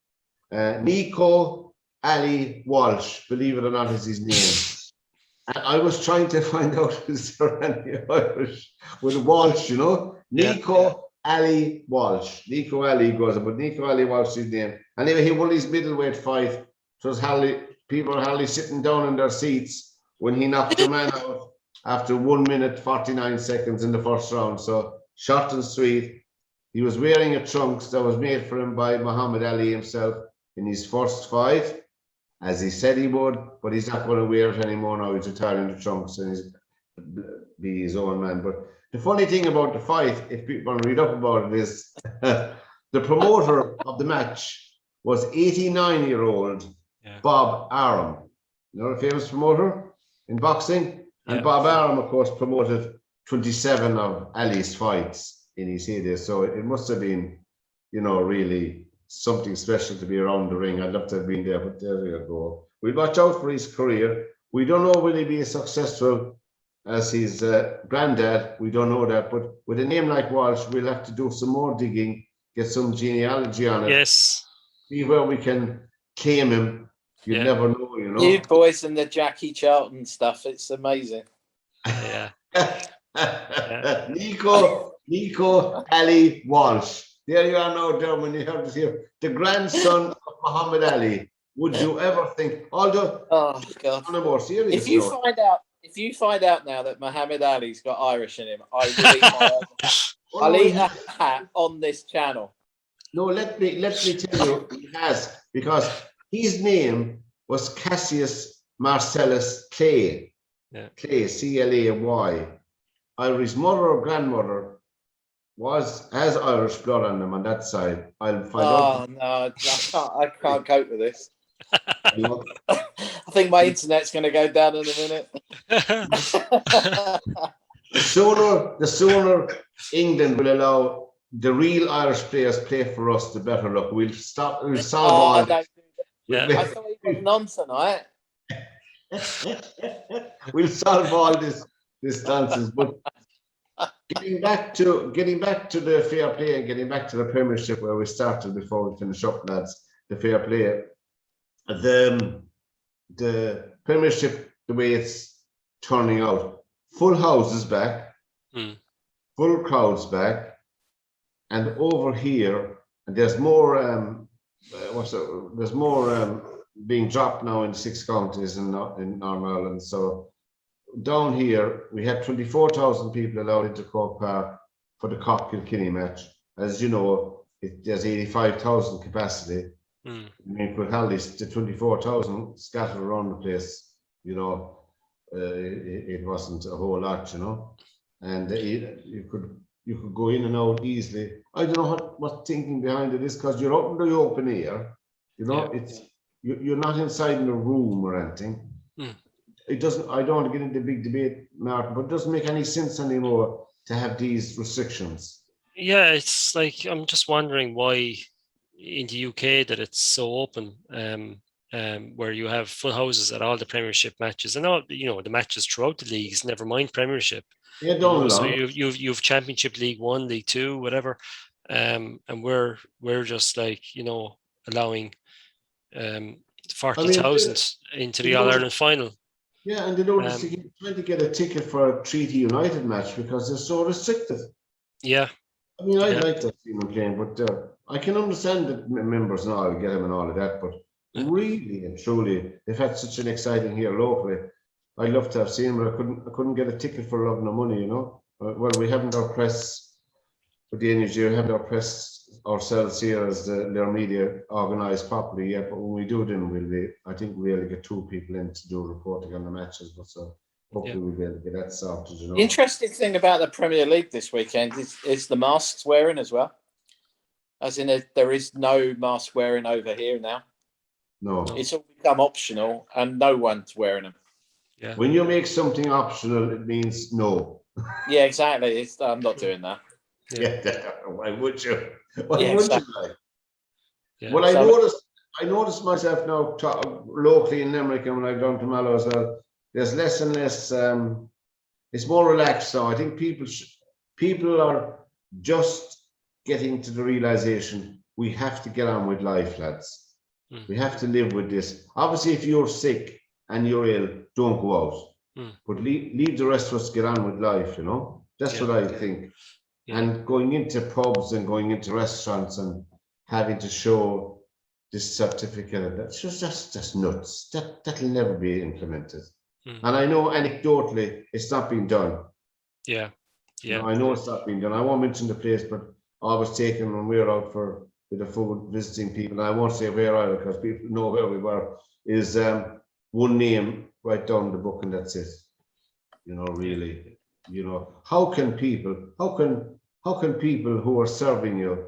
Nico Ali Walsh, believe it or not, is his name. And I was trying to find out, is there any Irish with Walsh, you know? Nico Ali Walsh. Nico Ali goes, but Nico Ali Walsh is his name. Anyway, he won his middleweight fight. So people were hardly sitting down in their seats when he knocked a man out after 1 minute 49 seconds in the first round. So short and sweet. He was wearing a trunks that was made for him by Muhammad Ali himself in his first fight, as he said he would, but he's not going to wear it anymore now. He's retiring the trunks and he's be his own man. But the funny thing about the fight, if people want to read up about it, is the promoter of the match was 89-year-old Bob Arum. You know, the famous promoter in boxing? And Bob Arum, of course, promoted 27 of Ali's fights in his heyday. So it must have been, you know, really something special to be around the ring. I'd love to have been there, but there you go. We'll watch out for his career. We don't know will he be as successful as his granddad. We don't know that. But with a name like Walsh, we'll have to do some more digging, get some genealogy on it. Yes. See where we can claim him. You never know, you know. You boys and the Jackie Charlton stuff, it's amazing. Yeah. Nico Ali Walsh. There you are now, Derwynne. You have to see the grandson of Muhammad Ali. Would you ever think? Although, oh God, on a more serious if you note, find out now that Muhammad Ali's got Irish in him, I will I'll eat a hat on this channel. No, let me tell you, he has, because his name was Cassius Marcellus Clay. Clay, C-L-A-Y. Either his mother or grandmother has Irish blood on them on that side. I'll find out. Oh no, I can't cope with this. I think my internet's going to go down in a minute. The sooner England will allow the real Irish players play for us, the better luck. We'll solve all this. I thought he was on tonight. We'll solve all this nonsense. But getting back to the fair play and getting back to the Premiership where we started before we finish up, lads. The fair play. The Premiership, the way it's turning out, full houses back, full crowds back, and over here, and there's more. There's more being dropped now in 6 counties in Northern Ireland. So down here, we had 24,000 people allowed into Croke Park for the Cork-Kilkenny match. As you know, there's 85,000 capacity. I mean, with Hallies, the 24,000 scattered around the place, you know, it wasn't a whole lot, you know, and you could go in and out easily. I don't know what thinking behind it is, because you're out in the open air, you know, you're not inside in a room or anything. It doesn't. I don't want to get into a big debate, Martin, but it doesn't make any sense anymore to have these restrictions. Yeah, it's like, I'm just wondering why in the UK that it's so open, where you have full houses at all the Premiership matches, and all, you know, the matches throughout the leagues, never mind Premiership. Yeah, don't so you've Championship, League One, League Two, whatever, and we're just like, you know, allowing 40,000 into the All Ireland final. Yeah, and they don't trying to get a ticket for a Treaty United match because they're so restricted. Yeah. I mean, I'd like to see them playing, but I can understand that members and all get them and all of that, but really and truly, they've had such an exciting year locally. I'd love to have seen them, but I couldn't get a ticket for love no money, you know. Well, we haven't our press for the energy, we haven't our press ourselves here as their media organised properly yet, but when we do, then I think we'll be able to get 2 people in to do reporting on the matches, but so hopefully we'll be able to get that sorted, you know. The interesting thing about the Premier League this weekend is the masks wearing as well. As in, there is no mask wearing over here now. No. It's all become optional and no one's wearing them. Yeah. When you make something optional, it means no. Yeah, exactly. I'm not doing that. Yeah. Why would you? Why Yeah, would exactly. you? Like? Yeah. Well, I noticed myself now locally in Limerick, and when I've gone to Mallow as well, there's less and less. It's more relaxed now. I think people are just getting to the realization we have to get on with life, lads. We have to live with this. Obviously, if you're sick and you're ill, don't go out. But leave the rest of us get on with life, you know. That's what I think. Yeah. And going into pubs and going into restaurants and having to show this certificate, that's just nuts. That'll never be implemented. And I know anecdotally it's not being done. Yeah. You know, I know it's not being done. I won't mention the place, but I was taken when we were out with the food visiting people. And I won't say where either because people know where we were. Is one name right down the book and that's it. You know, really. You know, how can people who are serving you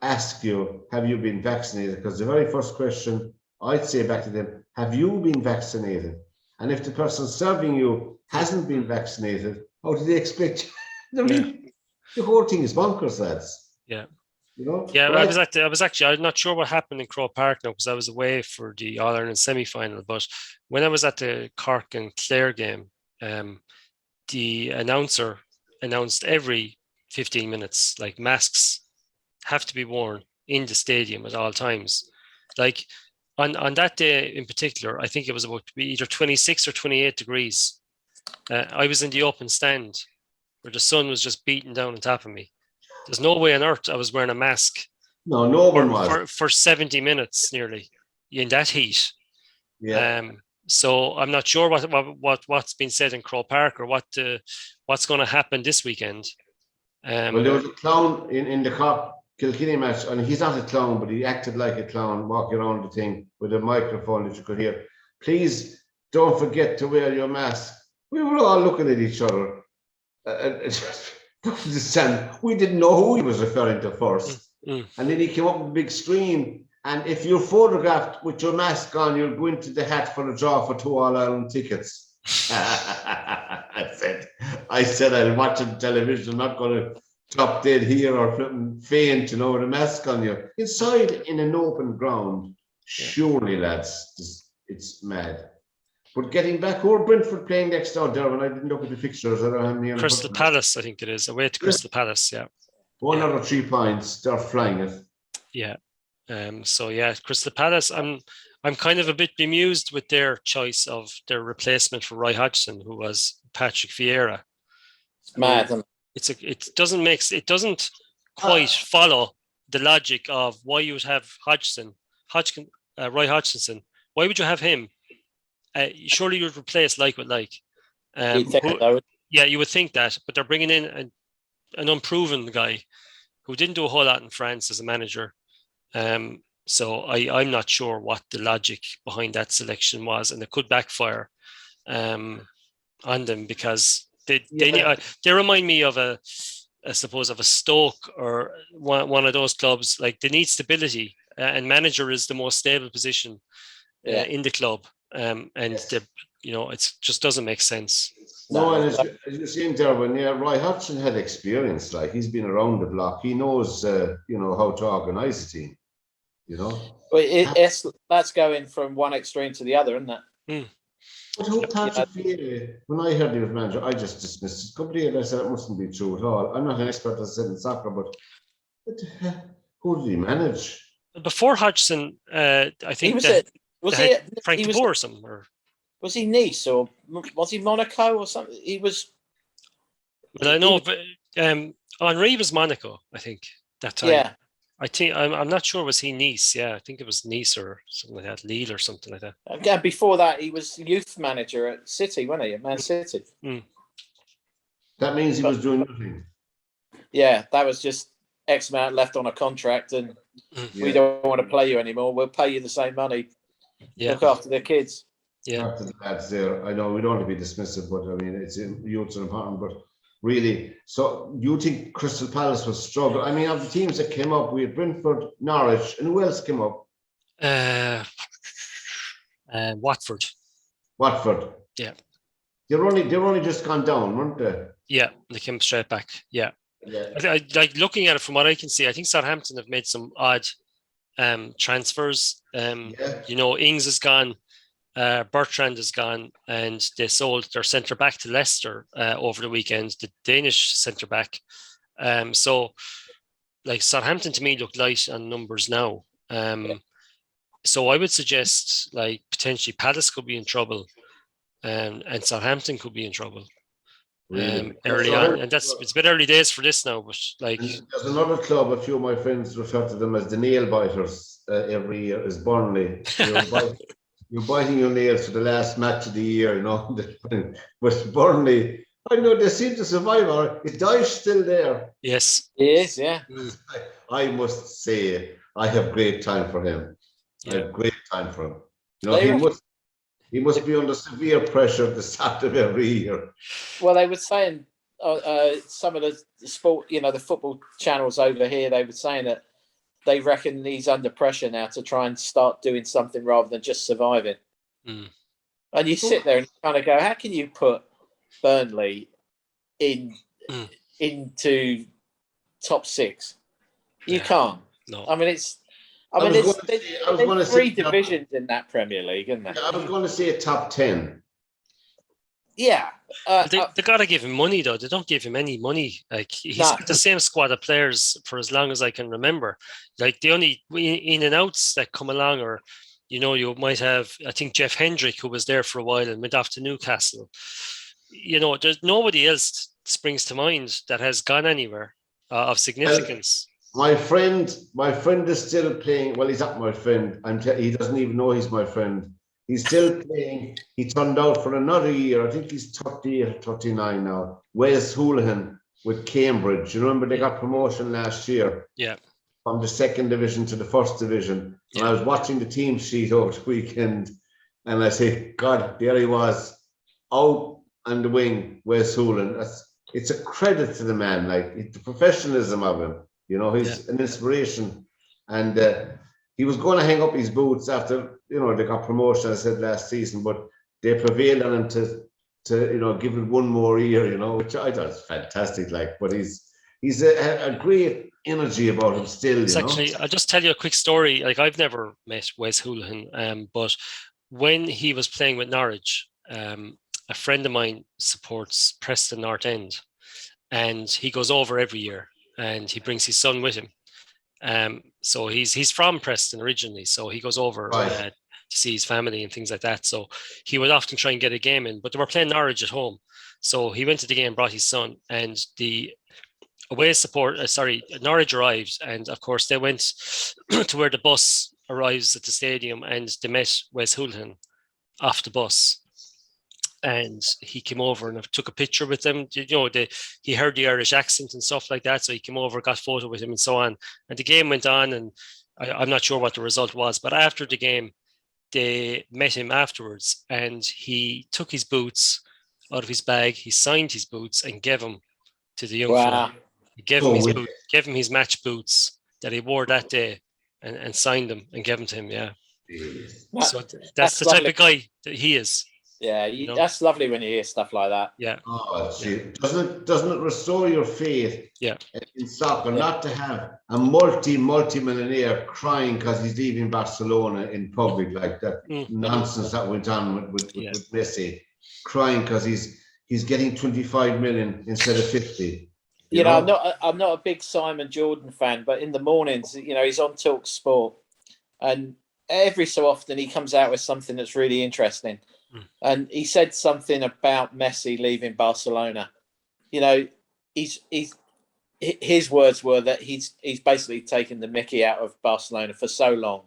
ask you, have you been vaccinated? Because the very first question I'd say back to them, have you been vaccinated? And if the person serving you hasn't been vaccinated, how do they expect you? The whole thing is bonkers, lads. Yeah. You know? Yeah, I was actually, I'm not sure what happened in Croke Park now because I was away for the All Ireland semi-final. But when I was at the Cork and Clare game, the announcer announced every 15 minutes, like masks have to be worn in the stadium at all times. Like on that day in particular, I think it was about to be either 26 or 28 degrees. I was in the open stand where the sun was just beating down on top of me. There's no way on earth I was wearing a mask. No one was. For 70 minutes nearly in that heat. Yeah. So I'm not sure what's been said in Croke Park or what's going to happen this weekend. Well, there was a clown in the Cork Kilkenny match, and he's not a clown, but he acted like a clown, walking around the thing with a microphone that you could hear. Please don't forget to wear your mask. We were all looking at each other. We didn't know who he was referring to first. And then he came up with a big screen. And if you're photographed with your mask on, you'll go into the hat for a draw for 2 All Ireland tickets. I said I'll watch on television. I'm not going to drop dead here or flipping faint, you know, with a mask on you. Inside in an open ground, surely, lads, it's mad. But getting back, who are Brentford playing next door, Derwynne? I didn't look at the fixtures. I don't have any. Crystal Palace, I think it is. Away to Crystal Palace, yeah. 1 out of 3 points. They're flying it. Yeah. So yeah, Crystal Palace. I'm kind of a bit bemused with their choice of their replacement for Roy Hodgson, who was Patrick Vieira. It's mad. It doesn't quite follow the logic of why you would have Roy Hodgson. Why would you have him? Surely you'd replace like with like. You'd think so. Yeah, you would think that, but they're bringing in an unproven guy who didn't do a whole lot in France as a manager. So I'm not sure what the logic behind that selection was, and it could backfire on them, because they remind me of I suppose of a Stoke or one of those clubs. Like, they need stability, and manager is the most stable position in the club, and it just doesn't make sense. No, and as you're saying, Derwynne, Roy Hodgson had experience. Like, he's been around the block. He knows, how to organise a team. Well, that's going from one extreme to the other, isn't it? But who Patrick Vieira, when I heard he was manager, I just dismissed it completely. I said it mustn't be true at all. I'm not an expert, as I said, in soccer, but who did he manage? Before Hodgson, I think Frank de Boer or something. Was he Nice, or was he Monaco or something? He was. Well, I know, but Henri was Monaco, I think, that time. Yeah. I think I'm not sure, was he Nice? Yeah, I think it was Nice or something like that, Lille or something like that. Again, before that, he was youth manager at City, wasn't he? At Man City. That means he was doing nothing. Yeah, that was just X amount left on a contract, and we don't want to play you anymore. We'll pay you the same money. Yeah. Look after the kids. Yeah. After the lads there, I know we don't want to be dismissive, but I mean, it's youths are important, but. Really, so you think Crystal Palace was struggle? I mean, of the teams that came up, we had Brentford, Norwich, and who else came up? Watford. Watford. Yeah. They're only just gone down, weren't they? Yeah, they came straight back. Yeah. Yeah. I like looking at it from what I can see. I think Southampton have made some odd transfers. Ings is gone. Bertrand is gone, and they sold their centre back to Leicester over the weekend, the Danish centre back. So, like, Southampton to me look light on numbers now. So I would suggest, like, potentially Palace could be in trouble, and Southampton could be in trouble early on. And it's a bit early days for this now, but like, there's another club. A few of my friends refer to them as the nail biters every year. Is Burnley. You're biting your nails for the last match of the year, But Burnley, I know they seem to survive. Is Dyche still there? Yes. He is, yeah. I must say, I have great time for him. Yeah. I have great time for him. He must be under severe pressure at the start of every year. Well, they were saying, some of the sport, the football channels over here, they were saying that they reckon he's under pressure now to try and start doing something rather than just surviving. And you sit there and kind of go, how can you put Burnley into top six? You can't. No. I mean, there's three divisions in that Premier League, isn't there? I was going to say a top 10. Yeah. They got to give him money, though. They don't give him any money. Like, he's got the same squad of players for as long as I can remember. Like, the only in and outs that come along, or you might have, I think, Jeff Hendrick, who was there for a while and went off to Newcastle. There's nobody else springs to mind that has gone anywhere of significance. My friend is still playing. Well, he's not my friend. He doesn't even know he's my friend. He's still playing. He turned out for another year. I think he's 38 or 39 now. Wes Hooligan with Cambridge. You remember they got promotion last year? Yeah. From the second division to the first division. And I was watching the team sheet over the weekend, and I say, God, there he was, out on the wing, Wes Hooligan. It's a credit to the man, like the professionalism of him. He's an inspiration. And he was going to hang up his boots after, they got promotion, I said, last season, but they prevailed on him to give it one more year, which I thought was fantastic. But he's a great energy about him still. Actually, I'll just tell you a quick story. Like, I've never met Wes Hooligan, but when he was playing with Norwich, a friend of mine supports Preston North End, and he goes over every year, and he brings his son with him. So he's from Preston originally, so he goes over to see his family and things like that. So he would often try and get a game in, but they were playing Norwich at home, so he went to the game, brought his son, and the away support. Norwich arrived, and of course they went to where the bus arrives at the stadium, and they met Wes Hooligan off the bus, and he came over and took a picture with them. You know, he heard the Irish accent and stuff like that, so he came over, got a photo with him, and so on. And the game went on, and I'm not sure what the result was, but after the game, they met him afterwards, and he took his boots out of his bag. He signed his boots and gave them to the young fella. He gave him his match boots that he wore that day, and signed them and gave them to him. Yeah. So that's the type of guy that he is. Yeah, that's lovely when you hear stuff like that. Yeah. Oh, doesn't it restore your faith? Yeah. In soccer, not to have a multi-millionaire crying because he's leaving Barcelona in public, like that nonsense that went on with Messi, crying because he's getting 25 million instead of 50. You know, I'm not a big Simon Jordan fan, but in the mornings, you know, he's on Talk Sport, and every so often he comes out with something that's really interesting. And he said something about Messi leaving Barcelona. You know, his words were that he's basically taken the mickey out of Barcelona for so long.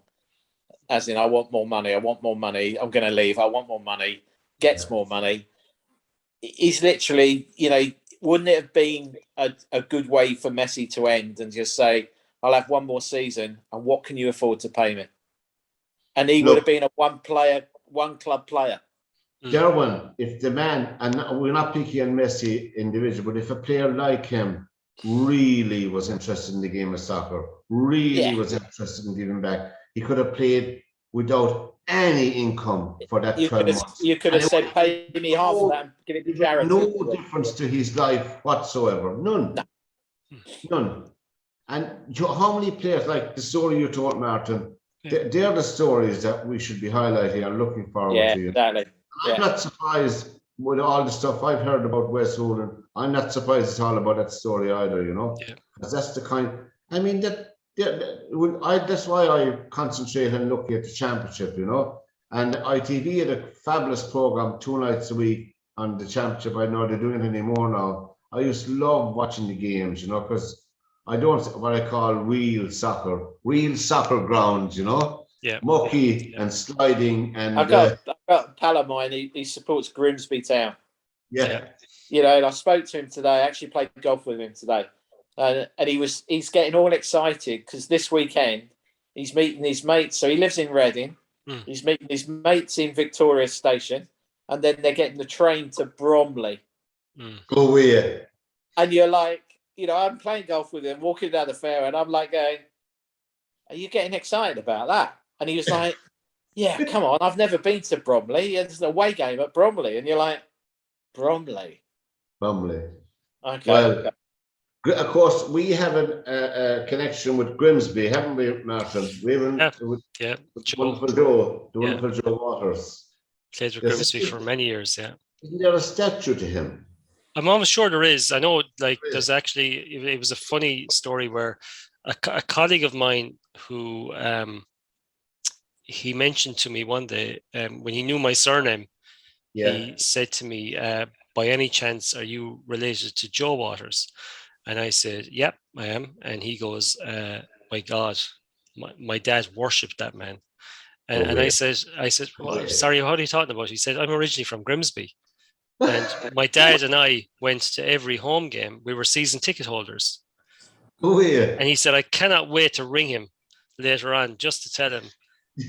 As in, I want more money. I'm going to leave. I want more money. Gets more money. He's literally, you know, wouldn't it have been a good way for Messi to end and just say, I'll have one more season, and what can you afford to pay me? And he would have been a one club player. Derwynne, if the man, and we're not picking on Messi individual, but if a player like him really was interested in the game of soccer, was interested in giving back, he could have played without any income for that 12 months. You could have said, pay me half of that and give it to charity. No difference to his life whatsoever. None. And how many players, like the story you told, Martin, they're the stories that we should be highlighting and looking forward to. Exactly. I'm not surprised with all the stuff I've heard about Wes Hooligan. I'm not surprised at all about that story either, you know, because that's the kind. I mean, that's why I concentrate on looking at the championship, you know. And ITV had a fabulous program 2 nights a week on the championship. I know they're doing it anymore now. I used to love watching the games, you know, because I don't what I call real soccer grounds, you know. Mucky and sliding, and I've got a pal of mine. He supports Grimsby Town. You know, and I spoke to him today. I actually played golf with him today, and he's getting all excited because this weekend he's meeting his mates. So he lives in Reading. He's meeting his mates in Victoria Station, and then they're getting the train to Bromley. Go where? And you're like, you know, I'm playing golf with him, walking down the fair, and I'm like going, "Are you getting excited about that?" And he was like, yeah, come on, I've never been to Bromley. There's an away game at Bromley. And you're like, Bromley. Okay. Well, of course, we have a connection with Grimsby, haven't we, Martin? We haven't. The wonderful Joe Waters. Played with Grimsby for many years, Isn't there a statue to him? I'm almost sure there is. I know, there's actually, it was a funny story where a colleague of mine who, he mentioned to me one day when he knew my surname, he said to me, by any chance, are you related to Joe Waters? And I said, yep, I am. And he goes, my God, my dad worshipped that man. And I said, well, sorry, what are you talking about? He said, I'm originally from Grimsby. And my dad and I went to every home game. We were season ticket holders. And he said, I cannot wait to ring him later on just to tell him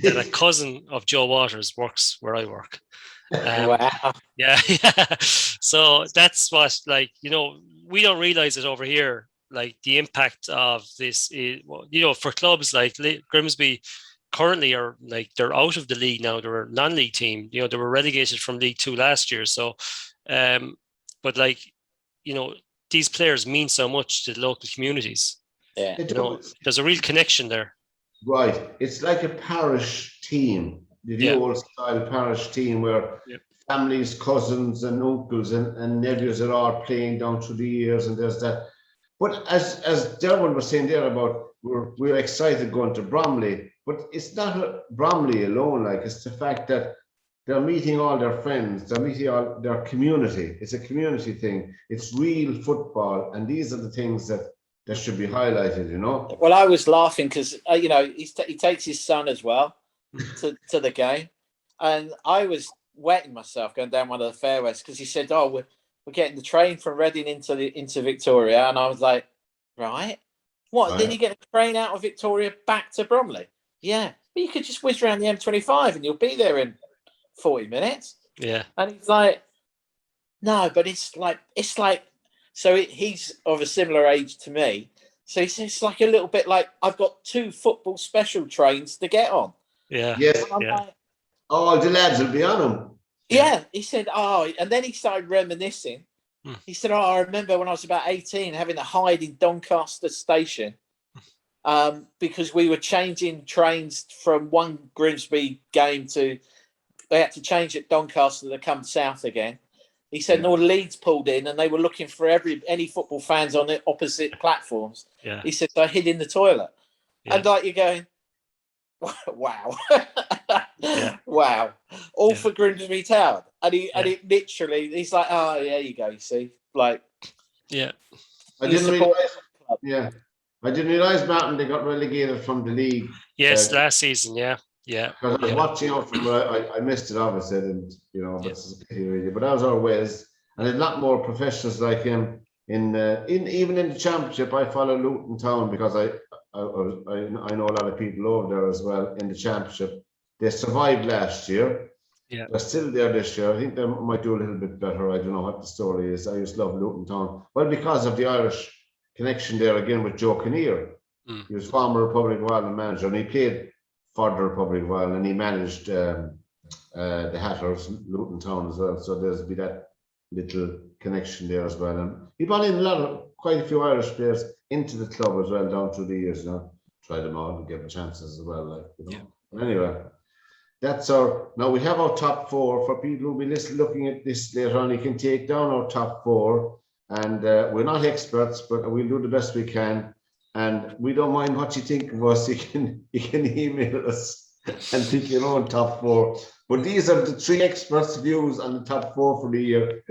that a cousin of Joe Waters works where I work. Wow. Yeah. So that's what, you know, we don't realize it over here, like the impact of this is, you know, for clubs like Grimsby currently are they're out of the league now. They're a non-league team. You know, they were relegated from League 2 last year. So, but you know, these players mean so much to the local communities. Yeah. You know, there's a real connection there. Right. It's like a parish team, the old style parish team where families, cousins and uncles and nephews are all playing down through the years, and there's that. But as Derwynne was saying there about we're excited going to Bromley, but it's not Bromley alone, it's the fact that they're meeting all their friends, they're meeting all their community. It's a community thing. It's real football, and these are the things that should be highlighted, you know. Well, I was laughing because you know he takes his son as well to the game, and I was wetting myself going down one of the fairways because he said, "Oh, we're getting the train from Reading into Victoria," and I was like, "Right, what? Right. Then you get a train out of Victoria back to Bromley? Yeah, but you could just whiz around the M25 and you'll be there in 40 minutes." Yeah. And he's like, "No, but it's like." So he's of a similar age to me. So he says it's like a little bit like I've got 2 football special trains to get on. Yeah. Yes. And I'm like, All the lads will be on them. yeah. He said, "Oh," and then he started reminiscing. He said, "Oh, I remember when I was about 18 having to hide in Doncaster station because we were changing trains from one Grimsby game to they had to change at Doncaster to come south again." He said, "And all Leeds pulled in, and they were looking for any football fans on the opposite platforms." Yeah. He said, "So I hid in the toilet," and like you're going, "Wow, wow!" All for Grimsby Town, and it literally, he's like, "Oh, yeah, you go. You see, like, yeah." I didn't realise. Yeah, I didn't realise, Martin, they got relegated from the league. Yes, last season. Yeah. Yeah. Because I was watching out from I missed it, obviously, and but it's a pity, really. But that was our Wes, and a lot more professionals like him in even in the championship. I follow Luton Town because I know a lot of people over there as well in the championship. They survived last year. Yeah, they're still there this year. I think they might do a little bit better. I don't know what the story is. I used to love Luton Town, well, because of the Irish connection there again with Joe Kinnear. He was former Republic of Ireland manager, and he played for the Republic of Ireland, and he managed the Hatters, Luton Town as well. So there's be that little connection there as well. And he brought in quite a few Irish players into the club as well down through the years. Try them out and give them chances as well. But anyway, that's now we have our top 4 for people who will be looking at this later on. You can take down our top 4, and we're not experts, but we'll do the best we can. And we don't mind what you think of us. You can email us and pick your own top 4. But these are the 3 experts' views on the top 4 for the year.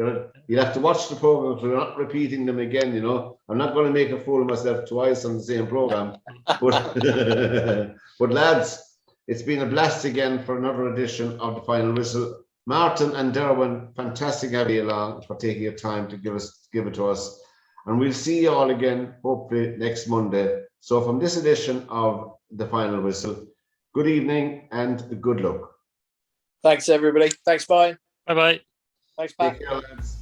You'll have to watch the program, so we're not repeating them again. I'm not going to make a fool of myself twice on the same program. But lads, it's been a blast again for another edition of the Final Whistle. Martin and Derwynne, fantastic having you along for taking your time to give it to us. And we'll see you all again, hopefully, next Monday. So from this edition of The Final Whistle, good evening and good luck. Thanks, everybody. Thanks, bye. Bye-bye. Thanks, Pat. Take care, lads.